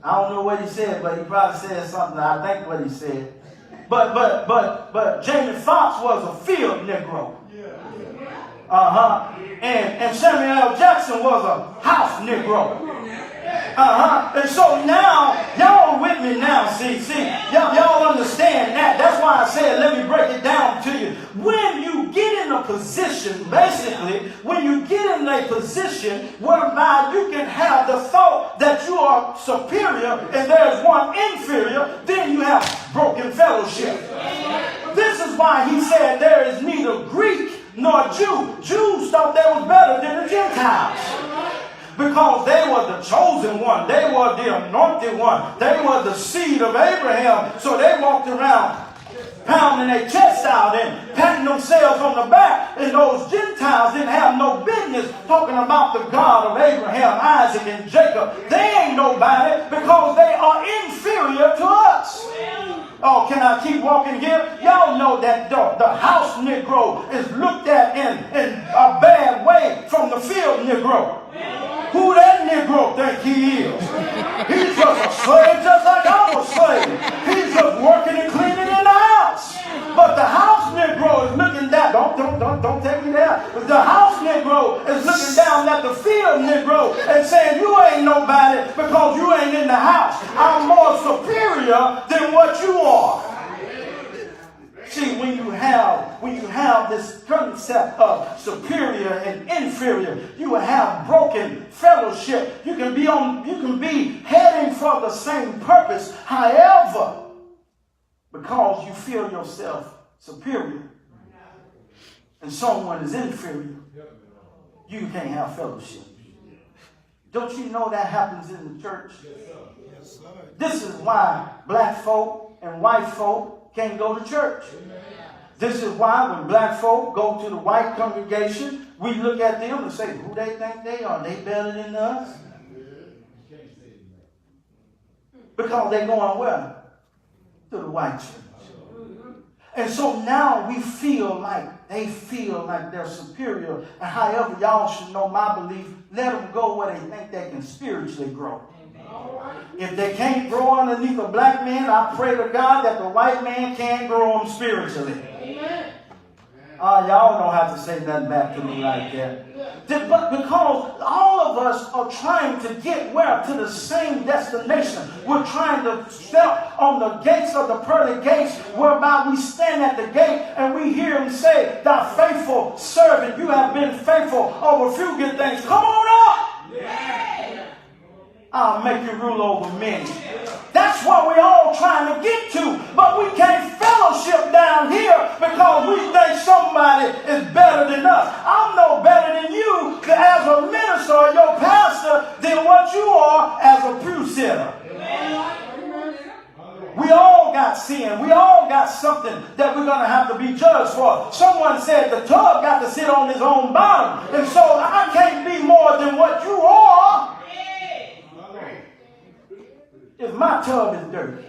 don't know what he said, but he probably said something. I think what he said. But Jamie Foxx was a field Negro. And Samuel L. Jackson was a house Negro. And so now, y'all with me now, see, y'all understand that. That's why I said, let me break it down to you. When you get in a position, basically, when you get in a position whereby you can have the thought that you are superior and there's one inferior, then you have broken fellowship. This is why he said there is neither Greek nor Jew. Jews thought they was better than the Gentiles, because they were the chosen one. They were the anointed one. They were the seed of Abraham. So they walked around pounding their chests out and patting themselves on the back. And those Gentiles didn't have no business talking about the God of Abraham, Isaac, and Jacob. They ain't nobody, because they are inferior to us. Oh, can I keep walking here? Y'all know that the house Negro is looked at in a bad way from the field Negro. Who that Negro think he is? He's just a slave just like I'm a slave. He's just working and cleaning in the house. But the house Negro is looking down. Don't take me there. But the house Negro is looking down at the field Negro and saying, you ain't nobody because you ain't in the house. I'm more superior than what you are. See, when you have this concept of superior and inferior, you will have broken fellowship. You can be heading for the same purpose. However, because you feel yourself superior and someone is inferior, you can't have fellowship. Don't you know that happens in the church? This is why black folk and white folk can't go to church. This is why when black folk go to the white congregation, we look at them and say, who they think they are? They better than us? Because they're going where? To the white church. And so now we feel like they feel like they're superior. And however, y'all should know my belief, let them go where they think they can spiritually grow. If they can't grow underneath a black man, I pray to God that the white man can grow them spiritually. Amen. Y'all don't have to say nothing back to me like that. But because all of us are trying to get where? To the same destination. We're trying to step on the gates of the pearly gates, whereby we stand at the gate and we hear him say, "Thou faithful servant, you have been faithful over a few good things. Come on up. Yeah. I'll make you rule over many." That's what we're all trying to get to. But we can't fellowship down here because we think somebody is better than us. I'm no better than you as a minister or your pastor than what you are as a pew sitter. We all got sin. We all got something that we're going to have to be judged for. Someone said the tub got to sit on his own bottom. And so I can't be more than what you are. my tub is dirty.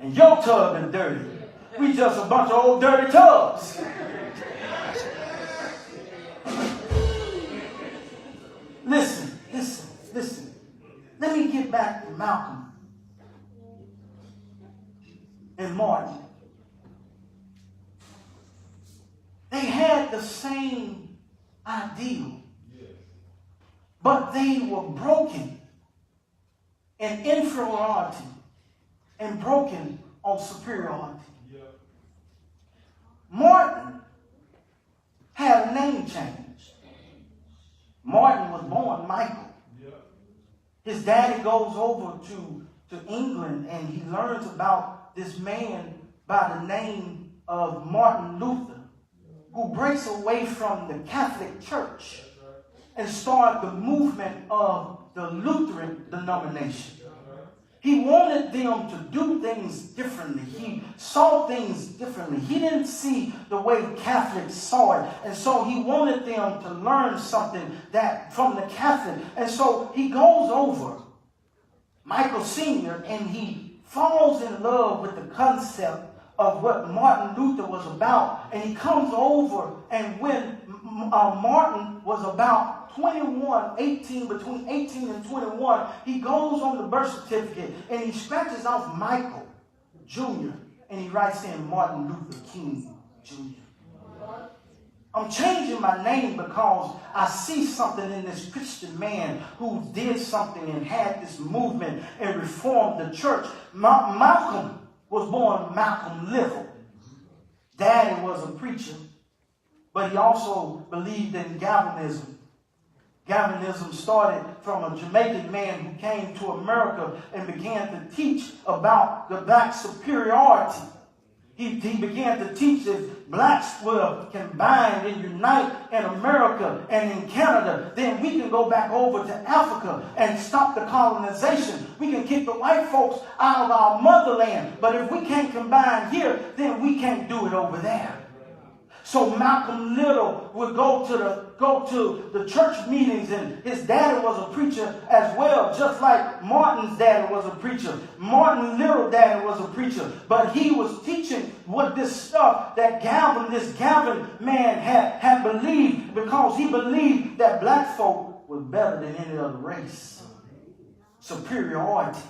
And your tub is dirty. We just a bunch of old dirty tubs. Listen. Let me get back to Malcolm and Martin. They had the same ideal, but they were broken in inferiority and broken on superiority. Martin had a name change. Martin was born Michael. His daddy goes over to England and he learns about this man by the name of Martin Luther, who breaks away from the Catholic Church and started the movement of the Lutheran denomination. He wanted them to do things differently. He saw things differently. He didn't see the way Catholics saw it. And so he wanted them to learn something that from the Catholic. And so he goes over, Michael Sr., and he falls in love with the concept of what Martin Luther was about. And he comes over, and when Martin was about 21, between 18 and 21, he goes on the birth certificate and he scratches off Michael Jr. and he writes in Martin Luther King Jr. I'm changing my name because I see something in this Christian man who did something and had this movement and reformed the church. Malcolm was born Malcolm Little. Daddy was a preacher, but he also believed in Galvanism. Galvanism started from a Jamaican man who came to America and began to teach about the black superiority. He began to teach that blacks will combine and unite in America and in Canada. Then we can go back over to Africa and stop the colonization. We can kick the white folks out of our motherland. But if we can't combine here, then we can't do it over there. So Malcolm Little would go to the church meetings, and his daddy was a preacher as well, just like Martin's daddy was a preacher. Martin Little daddy was a preacher, but he was teaching what this stuff that this Gavin man had believed, because he believed that black folk was better than any other race. Superiority.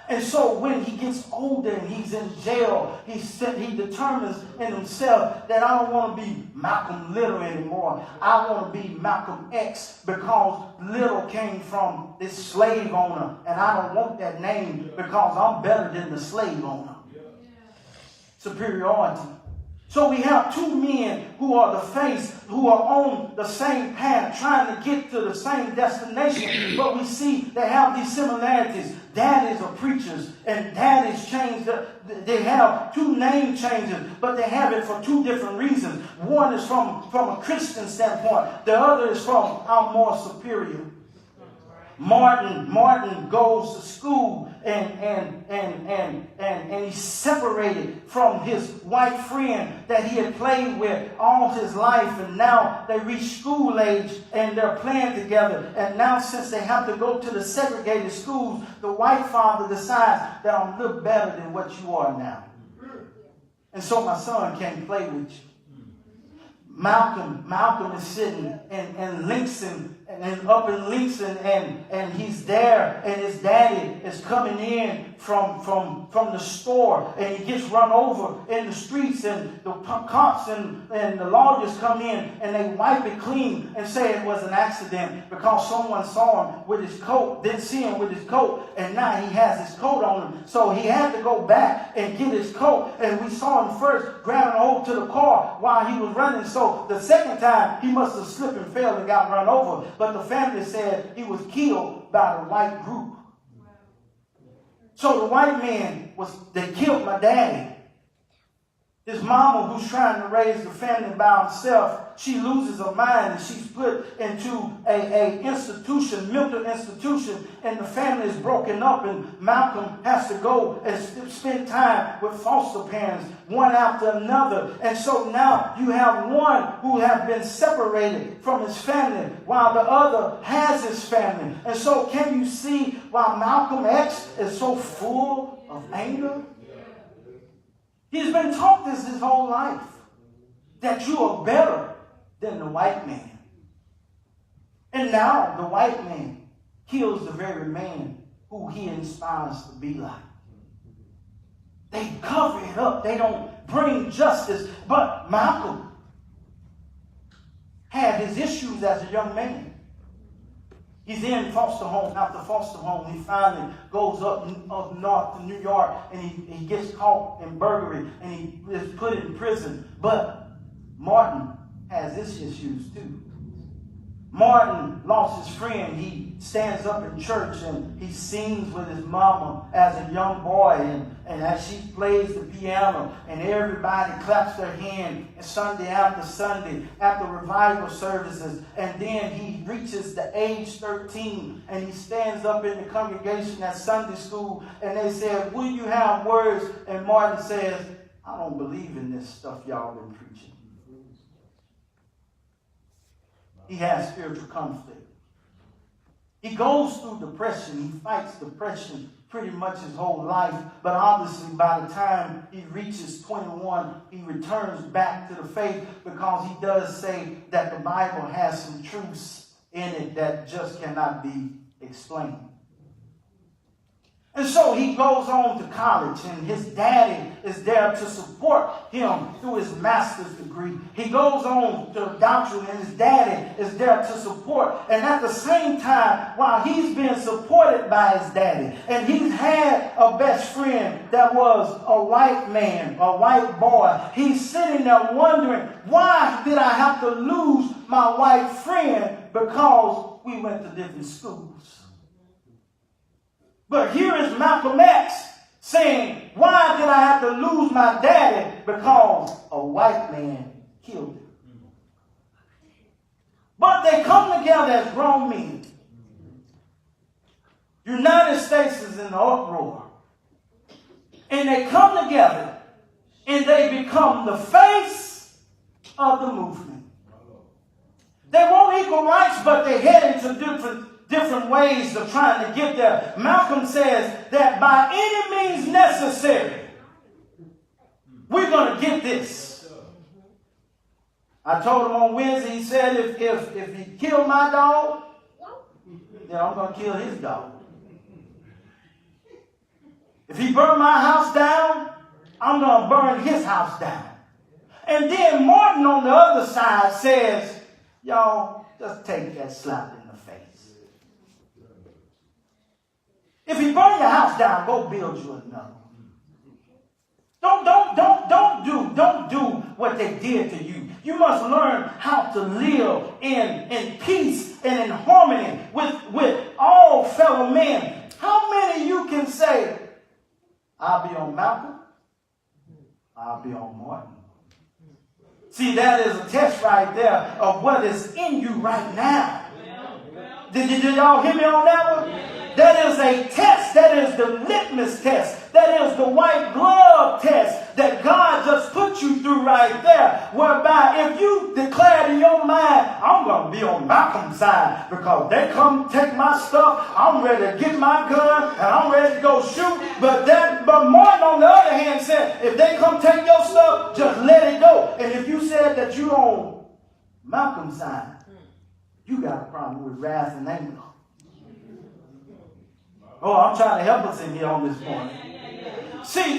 And so when he gets older and he's in jail, he determines in himself that I don't want to be Malcolm Little anymore. I want to be Malcolm X, because Little came from this slave owner, and I don't want that name because I'm better than the slave owner. Superiority. So we have two men who are the face, who are on the same path, trying to get to the same destination. But we see they have these similarities. Daddies are preachers, and daddies changed. They have two name changes, but they have it for two different reasons. One is from a Christian standpoint. The other is from I'm more superior. Martin goes to school and he's separated from his white friend that he had played with all his life, and now they reach school age and they're playing together. And now, since they have to go to the segregated schools, the white father decides that I'm a little better than what you are now, and so my son can't play with you. Malcolm is sitting in Lincoln, and up in Lincoln, and he's there, and his daddy is coming in from the store, and he gets run over in the streets, and the cops and the lawyers come in and they wipe it clean and say it was an accident because someone saw him with his coat, didn't see him with his coat, and now he has his coat on him. So he had to go back and get his coat, and we saw him first grabbing hold to the car while he was running. So the second time he must have slipped and fell and got run over, but the family said he was killed by the white group. So the white man they killed my daddy. His mama, who's trying to raise the family by himself, she loses her mind and she's put into a institution, mental institution, and the family is broken up, and Malcolm has to go and spend time with foster parents, one after another. And so now you have one who has been separated from his family while the other has his family. And so can you see why Malcolm X is so full of anger? He's been taught this his whole life, that you are better than the white man. And now the white man kills the very man who he inspires to be like. They cover it up. They don't bring justice. But Malcolm had his issues as a young man. He's in foster home after foster home. He finally goes up north to New York, and he gets caught in burglary, and he is put in prison. But Martin has his issues too. Martin lost his friend. He stands up in church and he sings with his mama as a young boy, and as she plays the piano, and everybody claps their hand Sunday after Sunday at the revival services. And then he reaches the age 13 and he stands up in the congregation at Sunday school, and they said, "Will you have words?" And Martin says, "I don't believe in this stuff y'all been preaching." He has spiritual conflict. He goes through depression. He fights depression pretty much his whole life. But obviously by the time he reaches 21, he returns back to the faith, because he does say that the Bible has some truths in it that just cannot be explained. And so he goes on to college, and his daddy is there to support him through his master's degree. He goes on to a doctorate, and his daddy is there to support. And at the same time, while he's being supported by his daddy, and he's had a best friend that was a white man, a white boy, he's sitting there wondering, why did I have to lose my white friend? Because we went to different schools. But here is Malcolm X saying, why did I have to lose my daddy? Because a white man killed him. But they come together as grown men. United States is in the uproar. And they come together and they become the face of the movement. They want equal rights, but they head into different ways of trying to get there. Malcolm says that by any means necessary, we're going to get this. I told him on Wednesday, he said, if he killed my dog, then I'm going to kill his dog. If he burned my house down, I'm going to burn his house down. And then Martin on the other side says, y'all, just take that slap in the face. If you burn your house down, go build you another. Don't do what they did to you. You must learn how to live in peace and in harmony with all fellow men. How many of you can say, I'll be on Malcolm, I'll be on Martin? See, that is a test right there of what is in you right now. Did y'all hear me on that one? That is a test. That is the litmus test. That is the white glove test that God just put you through right there. Whereby if you declared in your mind, I'm going to be on Malcolm's side because they come take my stuff, I'm ready to get my gun and I'm ready to go shoot. But Martin on the other hand said, if they come take your stuff, just let it go. And if you said that you on Malcolm's side, you got a problem with wrath and anger. Oh, I'm trying to help us in here on this morning. See,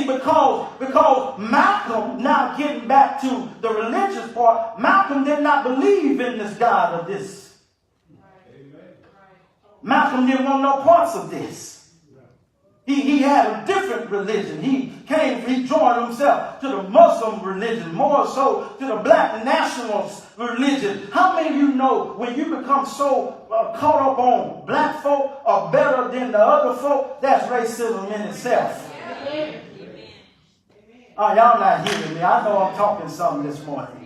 because Malcolm, now getting back to the religious part, Malcolm did not believe in this God of this. Malcolm didn't want no parts of this. He had a different religion. He joined himself to the Muslim religion, more so to the black nationalist religion. How many of you know when you become so caught up on black folk are better than the other folk, that's racism in itself. Oh, y'all not hearing me. I know I'm talking something this morning.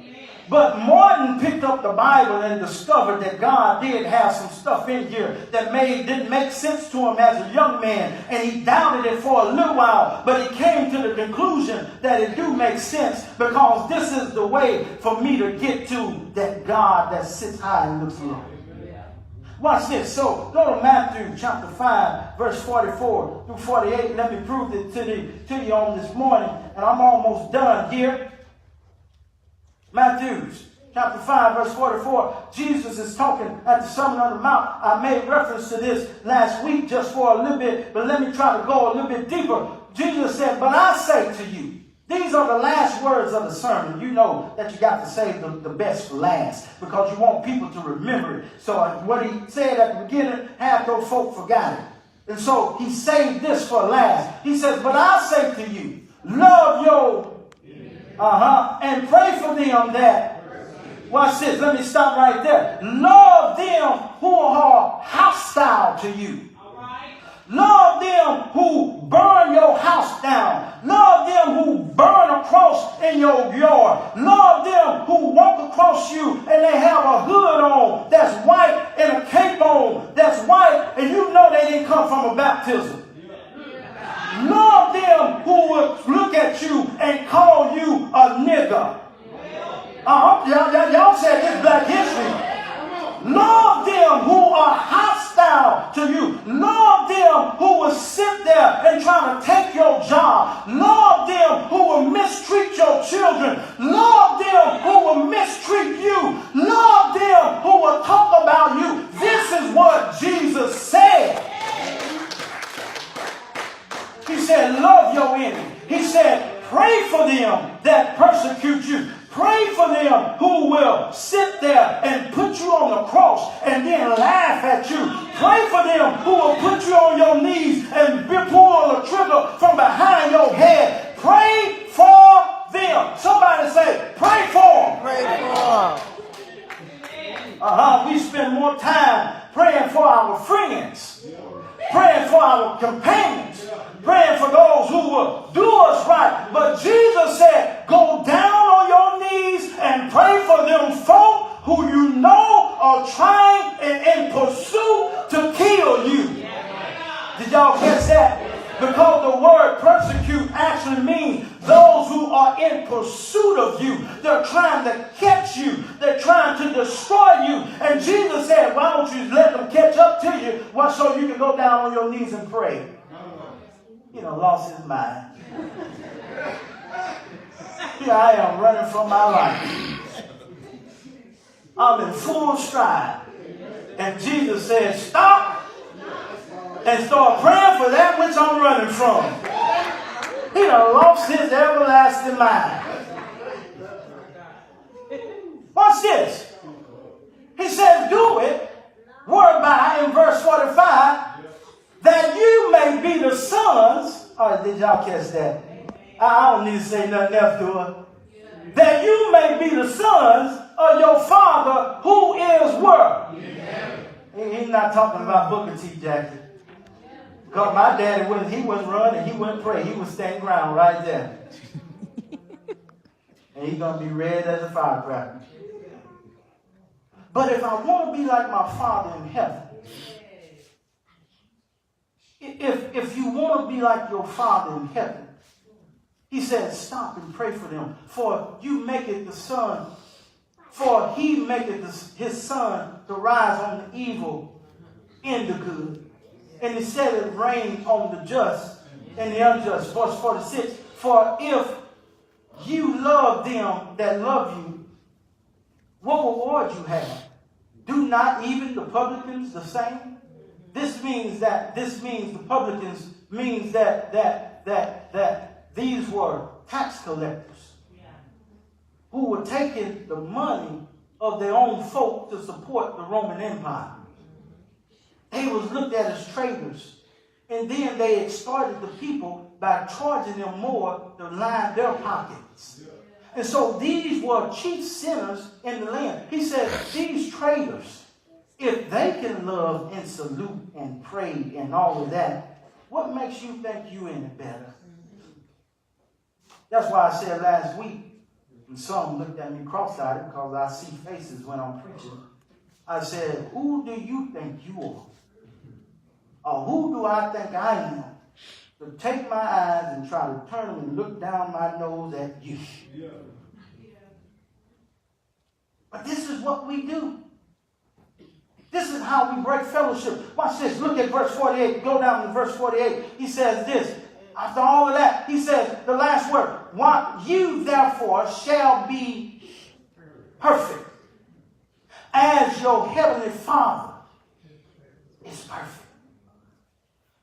But Martin picked up the Bible and discovered that God did have some stuff in here that didn't make sense to him as a young man. And he doubted it for a little while. But he came to the conclusion that it do make sense, because this is the way for me to get to that God that sits high and looks low. Watch this. So go to Matthew chapter 5, verse 44 through 48. Let me prove it to you on this morning. And I'm almost done here. Matthew chapter 5, verse 44. Jesus is talking at the Sermon on the Mount. I made reference to this last week just for a little bit, but let me try to go a little bit deeper. Jesus said, but I say to you, these are the last words of the sermon. You know that you got to save the best for last, because you want people to remember it. So what he said at the beginning, half those folk forgot it. And so he saved this for last. He says, but I say to you, love your and pray for them that, watch this, let me stop right there. Love them who are hostile to you. Love them who burn your house down. Love them who burn a cross in your yard. Love them who walk across you and they have a hood on that's white and a cape on that's white, and you know they didn't come from a baptism. Love them who will look at you and call you a nigger. Y'all said this Black History. Love them who are hostile to you. Love them who will sit there and try to take your job. Love them who will mistreat your children. Love them who will mistreat you. Love them who will talk about you. This is what Jesus said. He said, love your enemy. He said, pray for them that persecute you. Pray for them who will sit there and put you on the cross and then laugh at you. Pray for them who will put you on your knees and pull a trigger from behind your head. Pray for them. Somebody say, pray for them. Pray for them. We spend more time praying for our friends, praying for our companions, praying for those who will do us right. But Jesus said, go down on your knees and pray for them folk who you know are trying and in pursuit to kill you. Did y'all catch that? Because the word persecute actually means those who are in pursuit of you. They're trying to catch you. They're trying to destroy you. And Jesus said, why don't you let them catch up to you so you can go down on your knees and pray? You know, lost his mind. Here I am running from my life. I'm in full stride. And Jesus said, stop and start praying for that which I'm running from. He done lost his everlasting mind. Watch this. He says, do it, whereby, in verse 45, that you may be the sons. Oh, did y'all catch that? I don't need to say nothing else to it. That you may be the sons of your Father who is where? He's not talking about Booker T. Jackson. Because my daddy, when he wouldn't run and he wouldn't pray, he would stand ground right there. And he's going to be red as a firecracker. But if I want to be like my Father in heaven, if you want to be like your Father in heaven, he said, stop and pray for them. For you make it the Son, for he maketh his Son to rise on the evil and the good. And he said it rain on the just and the unjust. Verse 46, for if you love them that love you, what reward you have? Do not even the publicans the same? This means the publicans means that these were tax collectors who were taking the money of their own folk to support the Roman Empire. They was looked at as traitors. And then they extorted the people by charging them more to line their pockets. And so these were chief sinners in the land. He said, these traitors, if they can love and salute and pray and all of that, what makes you think you any better? That's why I said last week, when some looked at me cross-eyed because I see faces when I'm preaching, I said, who do you think you are? Or who do I think I am? To take my eyes and try to turn them and look down my nose at you. Yeah. But this is what we do. This is how we break fellowship. Watch this. Look at verse 48. Go down to verse 48. He says this. After all of that, he says the last word. You therefore shall be perfect, as your heavenly Father is perfect.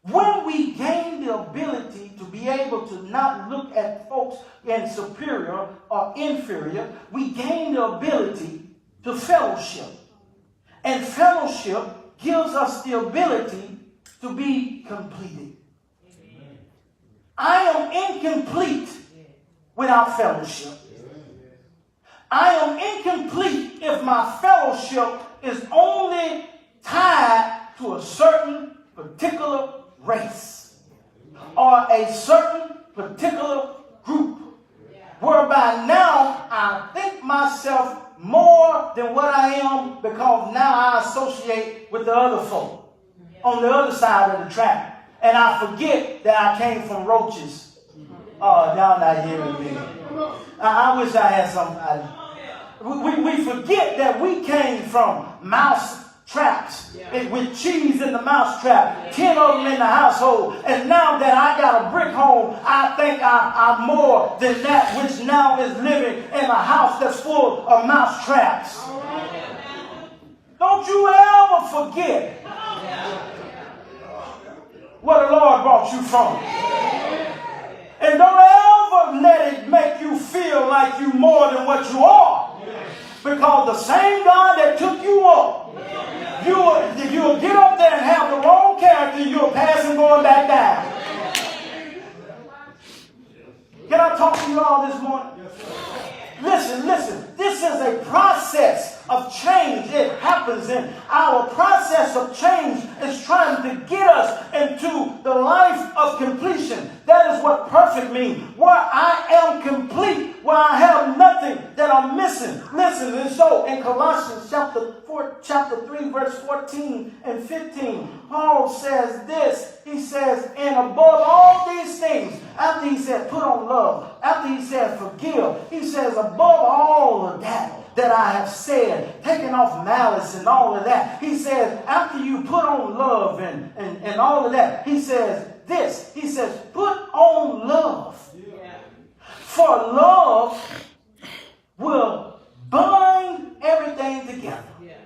When we gain the ability to be able to not look at folks in superior or inferior, we gain the ability to fellowship. And fellowship gives us the ability to be completed. Amen. I am incomplete without fellowship. I am incomplete if my fellowship is only tied to a certain particular race or a certain particular group, whereby now I think myself more than what I am because now I associate with the other folk on the other side of the track, and I forget that I came from roaches. Oh, y'all not hearing me. I wish I had somebody. We forget that we came from mouse traps with cheese in the mouse trap, 10 of them in the household, and now that I got a brick home, I think I'm more than that which now is living in a house that's full of mouse traps. Don't you ever forget where the Lord brought you from. And don't ever let it make you feel like you more than what you are. Because the same God that took you up, you'll get up there and have the wrong character, you'll pass him going back down. Can I talk to you all this morning? Listen. This is a process of change. It happens, and our process of change is trying to get us into the life of completion. That is what perfect means. Where I am complete, where I have nothing that I'm missing. Listen, and so in Colossians chapter 3, verse 14 and 15, Paul says this. He says, and above all these things, after he said put on love, after he said forgive, he says above all of that I have said, taking off malice and all of that. He says, after you put on love and all of that, he says this. He says, put on love. Yeah. For love will bind everything together. Yeah.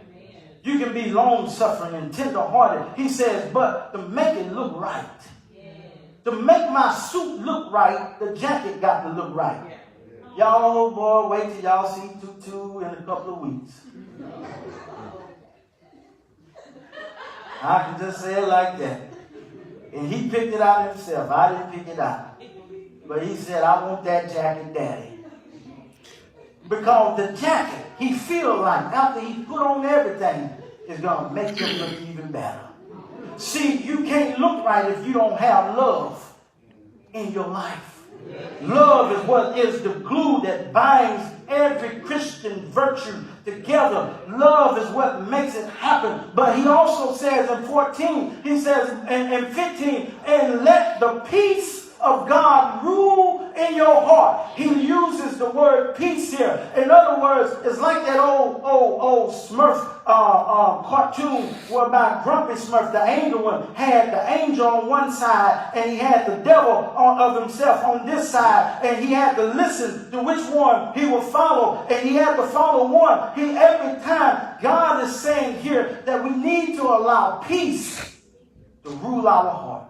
You can be long-suffering and tender-hearted. He says, but to make it look right, to make my suit look right, the jacket got to look right. Yeah. Y'all, boy, wait till y'all see Tutu in a couple of weeks. I can just say it like that. And he picked it out himself. I didn't pick it out. But he said, I want that jacket, Daddy. Because the jacket, he feels like after he put on everything, is going to make him look even better. See, you can't look right if you don't have love in your life. Love is what is the glue that binds every Christian virtue together. Love is what makes it happen. But he also says in 14, he says in 15, and let the peace of God rule in your heart. He uses the word peace here. In other words, it's like that old Smurf cartoon whereby Grumpy Smurf, the angel one, had the angel on one side and he had the devil of himself on this side, and he had to listen to which one he would follow, and he had to follow one. Every time God is saying here that we need to allow peace to rule our heart.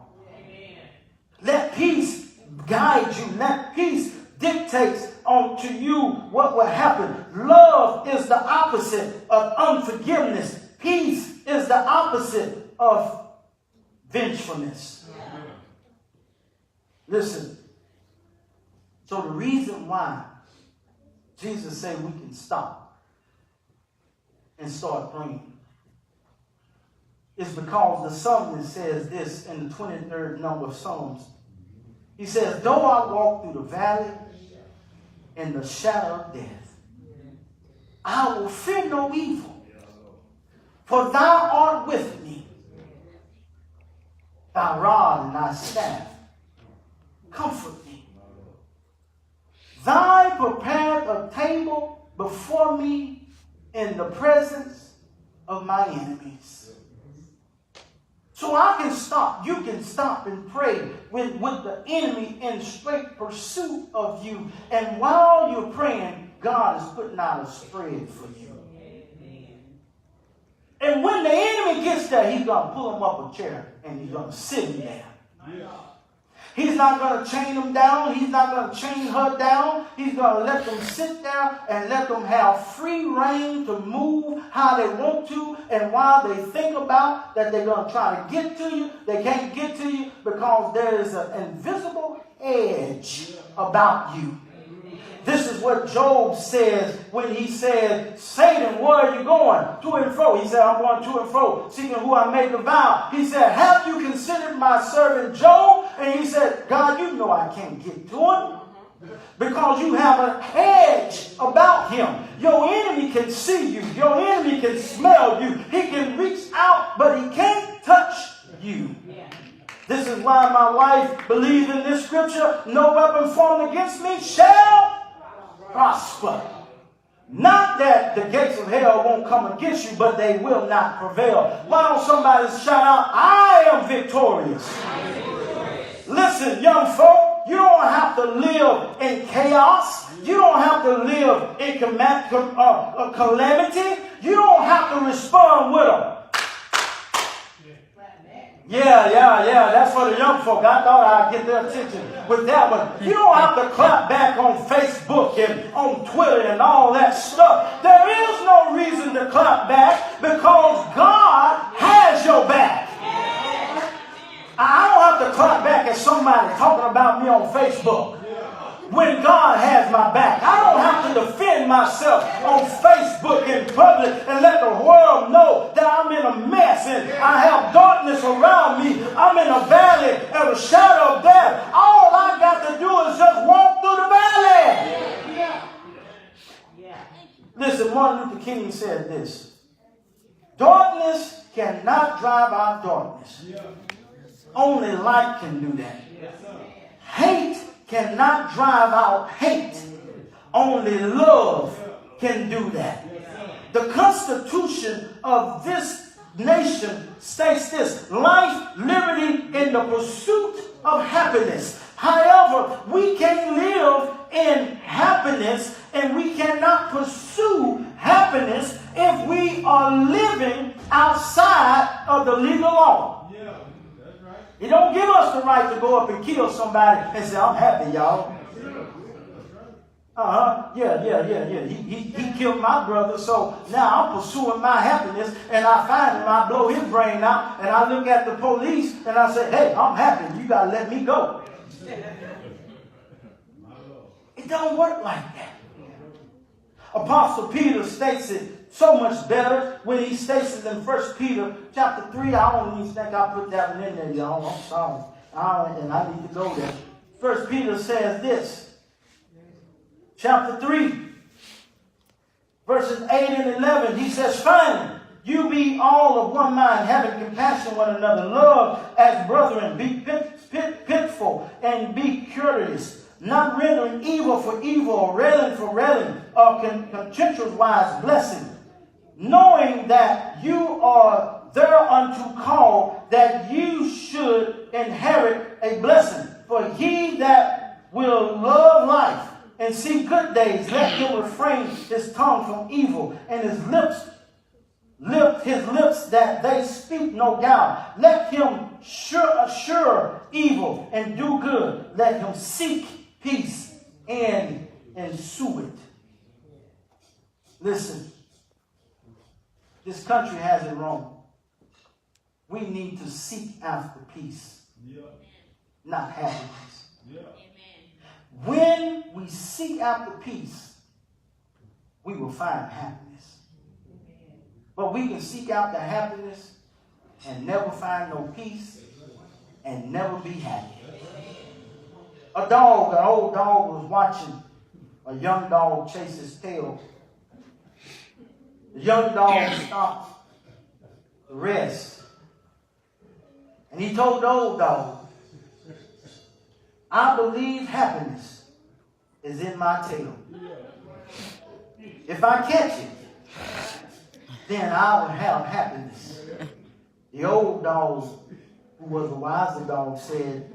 Let peace guide you. Let peace dictate to you what will happen. Love is the opposite of unforgiveness. Peace is the opposite of vengefulness. Yeah. Listen. So the reason why Jesus said we can stop and start praying is because the psalmist says this in the 23rd number of Psalms. He says, though I walk through the valley in the shadow of death. I will fear no evil, for thou art with me. Thy rod and thy staff comfort me. Thou prepared a table before me in the presence of my enemies. So I can stop, you can stop and pray with the enemy in straight pursuit of you. And while you're praying, God is putting out a spread for you. And when the enemy gets there, he's going to pull him up a chair and he's going to sit him there. He's not going to chain them down. He's not going to chain her down. He's going to let them sit there and let them have free reign to move how they want to. And while they think about that they're going to try to get to you, they can't get to you because there is an invisible edge about you. This is what Job says when he said, Satan, where are you going? To and fro. He said, I'm going to and fro, seeking who I may devour. He said, have you considered my servant Job? And he said, God, you know I can't get to him because you have an edge about him. Your enemy can see you. Your enemy can smell you. He can reach out, but he can't touch you. This is why my wife believes in this scripture, no weapon formed against me shall prosper. Not that the gates of hell won't come against you, but they will not prevail. Why don't somebody shout out, I am victorious. Listen, young folk, you don't have to live in chaos. You don't have to live in calamity. You don't have to respond with them. Yeah. That's for the young folk. I thought I'd get their attention with that one. You don't have to clap back on Facebook and on Twitter and all that stuff. There is no reason to clap back because God has your back. I don't have to clap back at somebody talking about me on Facebook when God has my back. I don't have to defend myself on Facebook in public and let the world know that I'm in a mess and I have darkness around me. I'm in a valley of a shadow of death. All I got to do is just walk through the valley. Listen, Martin Luther King said this. Darkness cannot drive out darkness. Only light can do that. Hate cannot drive out hate. Only love can do that. The Constitution of this nation states this: life, liberty, and the pursuit of happiness. However, we can't live in happiness and we cannot pursue happiness if we are living outside of the legal law. He don't give us the right to go up and kill somebody and say, I'm happy, y'all. Yeah. He killed my brother, so now I'm pursuing my happiness, and I find him, I blow his brain out, and I look at the police, and I say, hey, I'm happy, you got to let me go. It don't work like that. Apostle Peter states it so much better when he states it in 1 Peter chapter 3. I don't even think I put that one in there, y'all. I'm sorry. And I need to go there. 1 Peter says this. Chapter 3, verses 8 and 11. He says, finally, you be all of one mind, having compassion one another, love as brethren, be pitiful, and be courteous, not rendering evil for evil, or railing for railing, or contemptuous blessing, knowing that you are thereunto called, that you should inherit a blessing. For he that will love life and see good days, let him refrain his tongue from evil, and his lips that they speak no guile. Let him assure evil and do good. Let him seek peace and ensue it. Listen, this country has it wrong. We need to seek after peace, not happiness. When we seek after peace, we will find happiness. But we can seek after happiness and never find no peace and never be happy. An old dog was watching a young dog chased his tail. The young dog stopped to rest. And he told the old dog, I believe happiness is in my tail. If I catch it, then I will have happiness. The old dog, who was a wiser dog, said,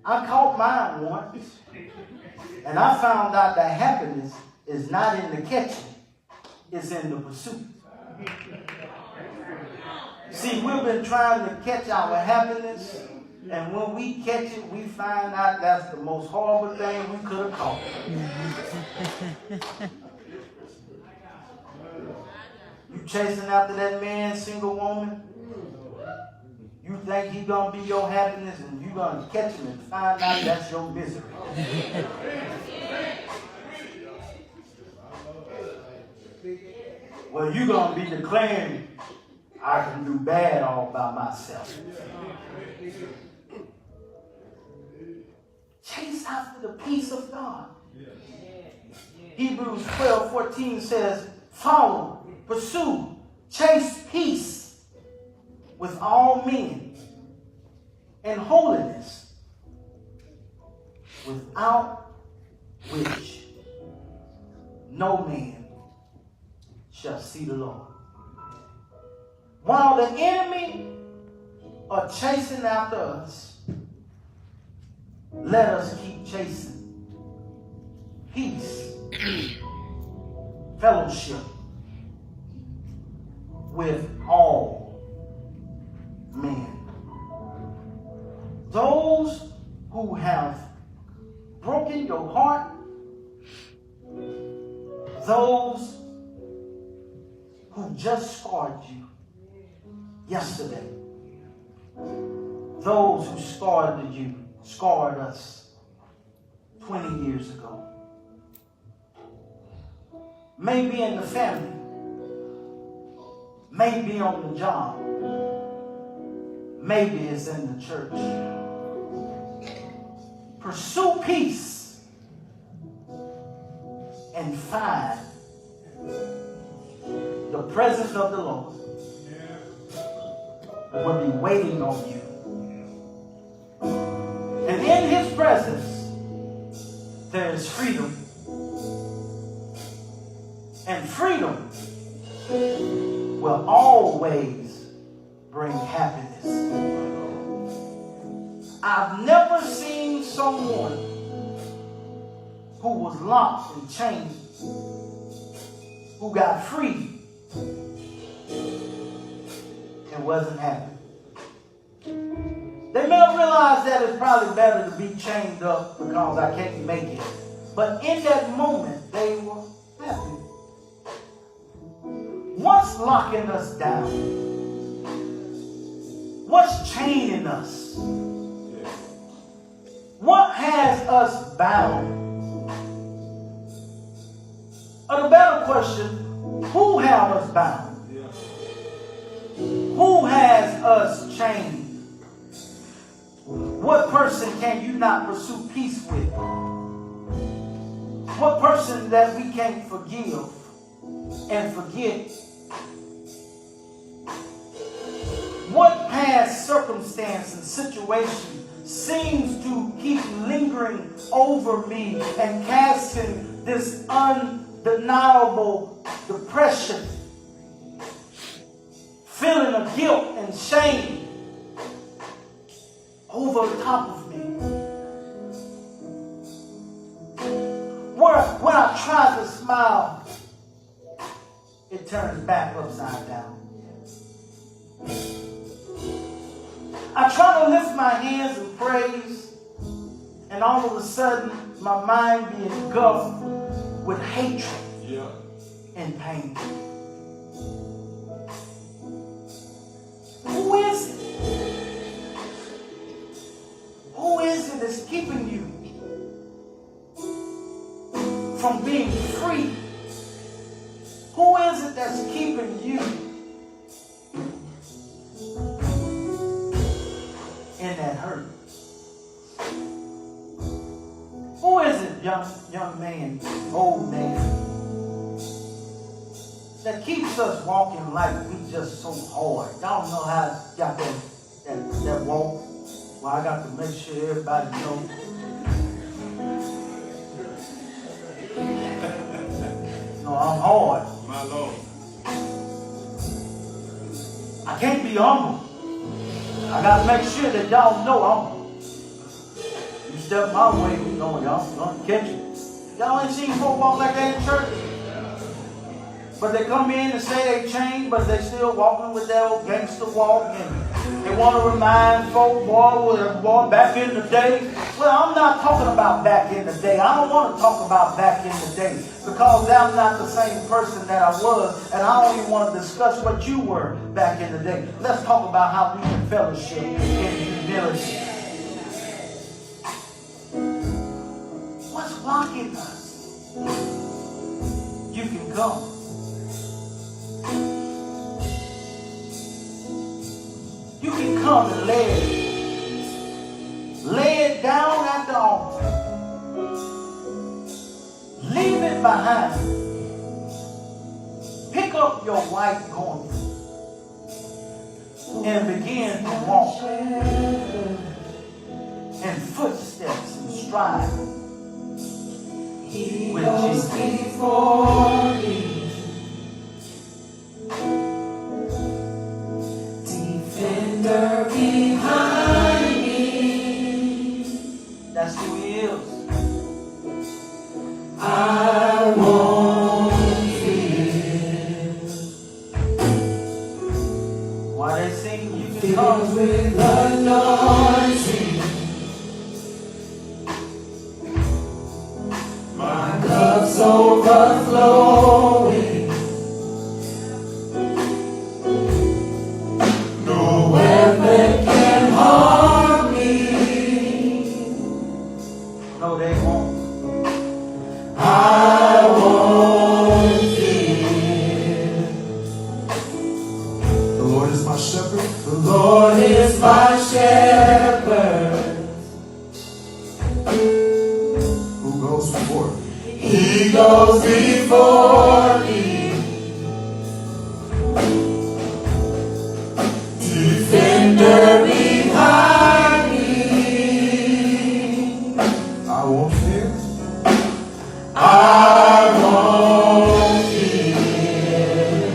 I caught mine once, and I found out that happiness is not in the catching, it's in the pursuit. See, we've been trying to catch our happiness, and when we catch it, we find out that's the most horrible thing we could have caught. You chasing after that man, single woman, you think he's going to be your happiness, and you're going to catch him and find out that's your misery. Well, you're going to be declaring, I can do bad all by myself. Chase after the peace of God. Hebrews 12:14 says, follow, pursue, chase peace with all men and holiness, without which no man shall see the Lord. While the enemy are chasing after us, let us keep chasing peace, fellowship with all men. Those who have broken your heart, those who just scarred you yesterday, those who scarred us 20 years ago, maybe in the family, maybe on the job, maybe it's in the church. Pursue peace and find the presence of the Lord will be waiting on you. And in his presence, there is freedom. And freedom will always bring happiness. I've never seen someone who was locked and chained, who got free and wasn't happy. They may have realized that it's probably better to be chained up because I can't make it. But in that moment, they were happy. What's locking us down? What's chaining us? What has us bound? Or the better question, who have us bound? Who has us chained? What person can you not pursue peace with? What person that we can't forgive and forget? What past circumstance and situation seems to keep lingering over me and casting this undeniable depression, feeling of guilt and shame over the top of me? When I try to smile, it turns back upside down. I try to lift my hands in praise, and all of a sudden, my mind be engulfed with hatred and pain. Who is it? Who is it that's keeping you from being free? Who is it that's keeping you in that hurt? Who is it, young man, old man, that keeps us walking like we just so hard. Y'all know how I got that walk? Well, I got to make sure everybody knows. No, I'm hard. My Lord. I can't be humble. I got to make sure that y'all know I'm. You step my way, you know y'all gonna catch you. Y'all ain't seen folk walk like that in church. But they come in and say they changed, but they still walking with that old gangster walk, and they want to remind folk, boy, back in the day. Well, I'm not talking about back in the day. I don't want to talk about back in the day because I'm not the same person that I was, and I don't even want to discuss what you were back in the day. Let's talk about how we can fellowship in humility. What's blocking us? You can come. You can come and lay it down at the altar. Leave it behind. Pick up your white garment and begin to walk in footsteps and stride with Jesus. Before me. Defender behind me. That's who he is. I won't fear. Why they sing you can come with anointing. My cup's overflowing. No weapon can harm me. No, they won't. I won't fear. The Lord is my shepherd. The Lord is my shepherd. Who goes before me? He goes before me. Defender behind me. I won't fear. I won't fear.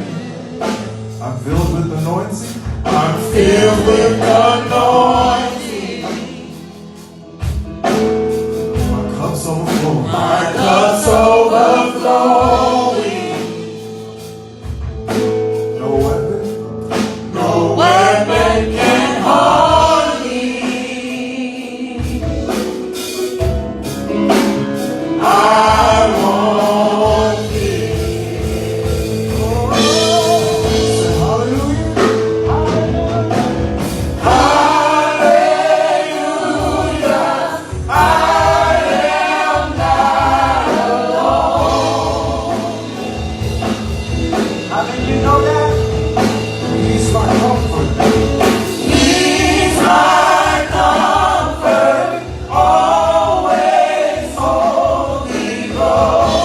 I'm filled with anointing. I'm filled with anointing. My cup's overflowing. My cup's overflowing. No weapon. No weapon can harm me. I won't fear. Say hallelujah. Hallelujah. I am not alone. How many of you know that? He's my comfort. He's my comfort, always hold me close.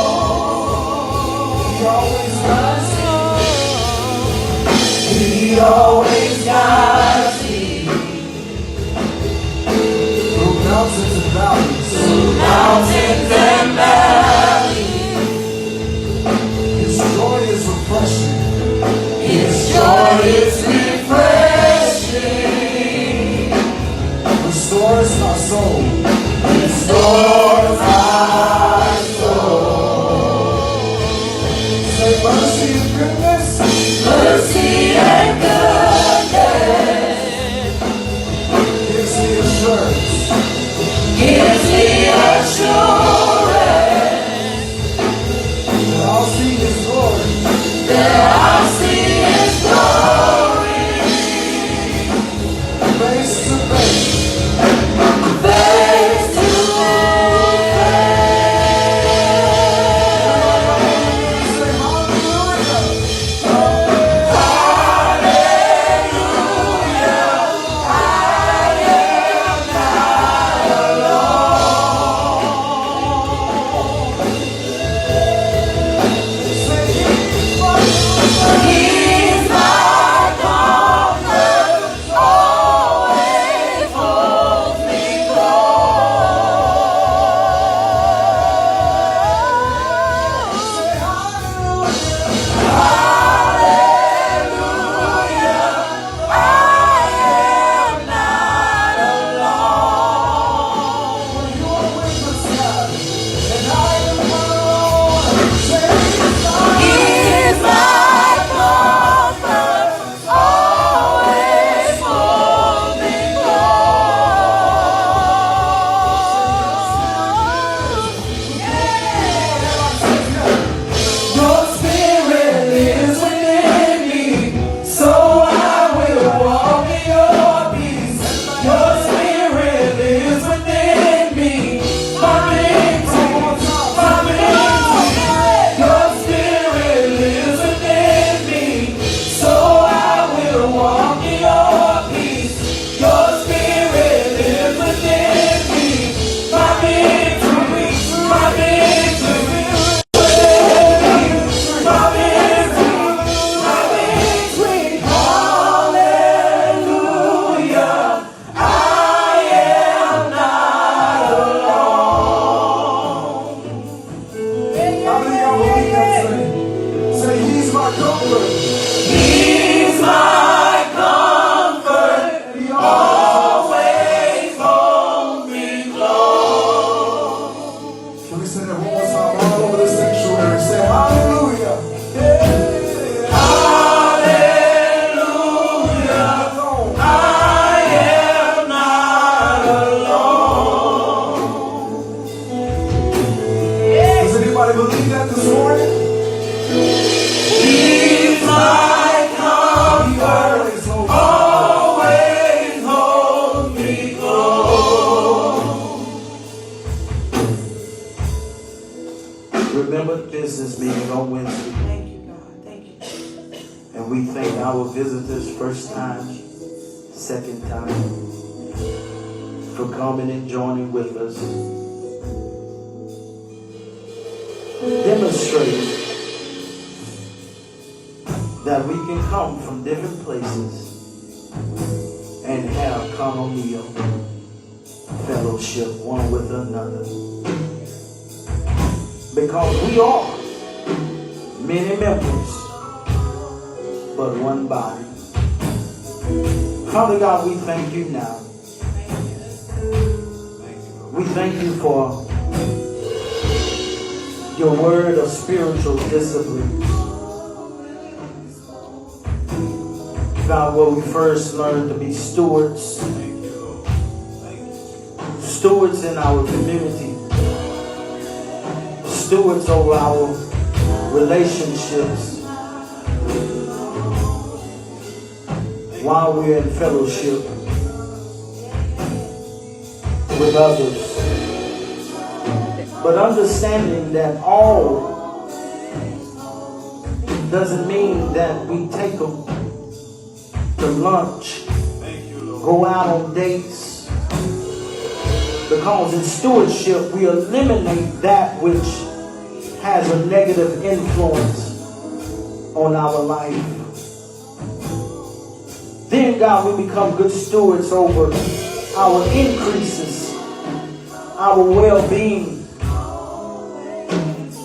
He always guides me. He always guides me Through mountains and valleys. through mountains and valleys. His joy is refreshing. His joy is refreshing, Restores my soul. restores my soul. Say mercy and goodness. Mercy and goodness Gives me assurance. gives me assurance And I'll see his glory. that I'll see His glory Face to face. face to Say hallelujah. Hallelujah, I am not business meeting on Wednesday. Thank you, God. Thank you. And we thank our visitors first time, second time, for coming and joining with us. Demonstrating that we can come from different places and have koinonia, fellowship one with another. Because we are many members, but one body. Father God, we thank you now. We thank you for your word of spiritual discipline. God, where we first learned to be stewards. Stewards in our community. Stewards over our relationships. While we're in fellowship with others. But understanding that all doesn't mean that we take them to lunch, go out on dates. Because in stewardship, we eliminate that which has a negative influence on our life. Then, God, we become good stewards over our increases, our well-being,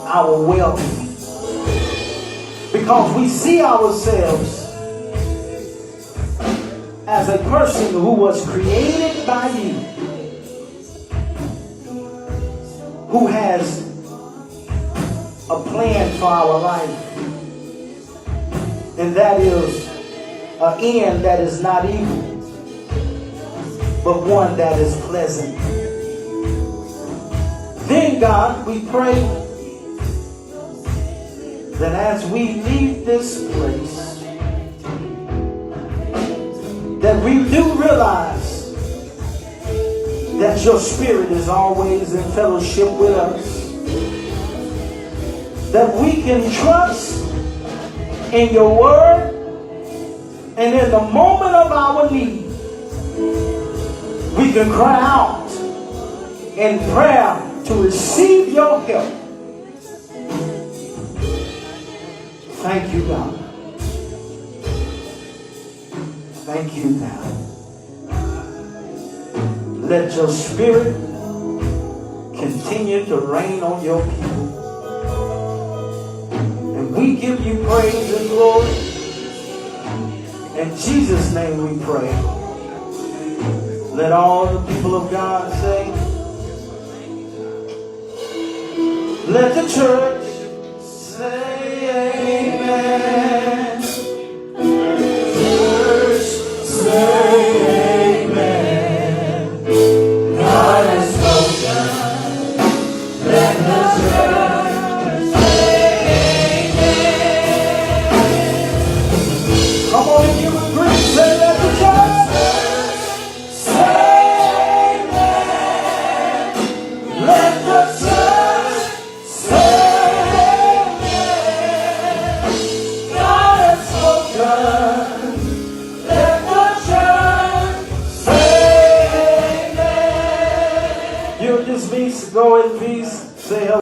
our wealth. Because we see ourselves as a person who was created by you, who has a plan for our life, and that is an end that is not evil, but one that is pleasant. Then, God, we pray that as we leave this place, that we do realize that your spirit is always in fellowship with us, that we can trust in your word, and in the moment of our need, we can cry out in prayer to receive your help. Thank you, God. Thank you, God. Let your spirit continue to reign on your people. And we give you praise and glory. In Jesus' name we pray. Let all the people of God say, let the church say amen. Church say amen. God has spoken. Let the church say amen. Come on and give a great say, let the church say amen. Let the church say amen. God has spoken. Let the church say amen. You just means to go in peace. Say hello.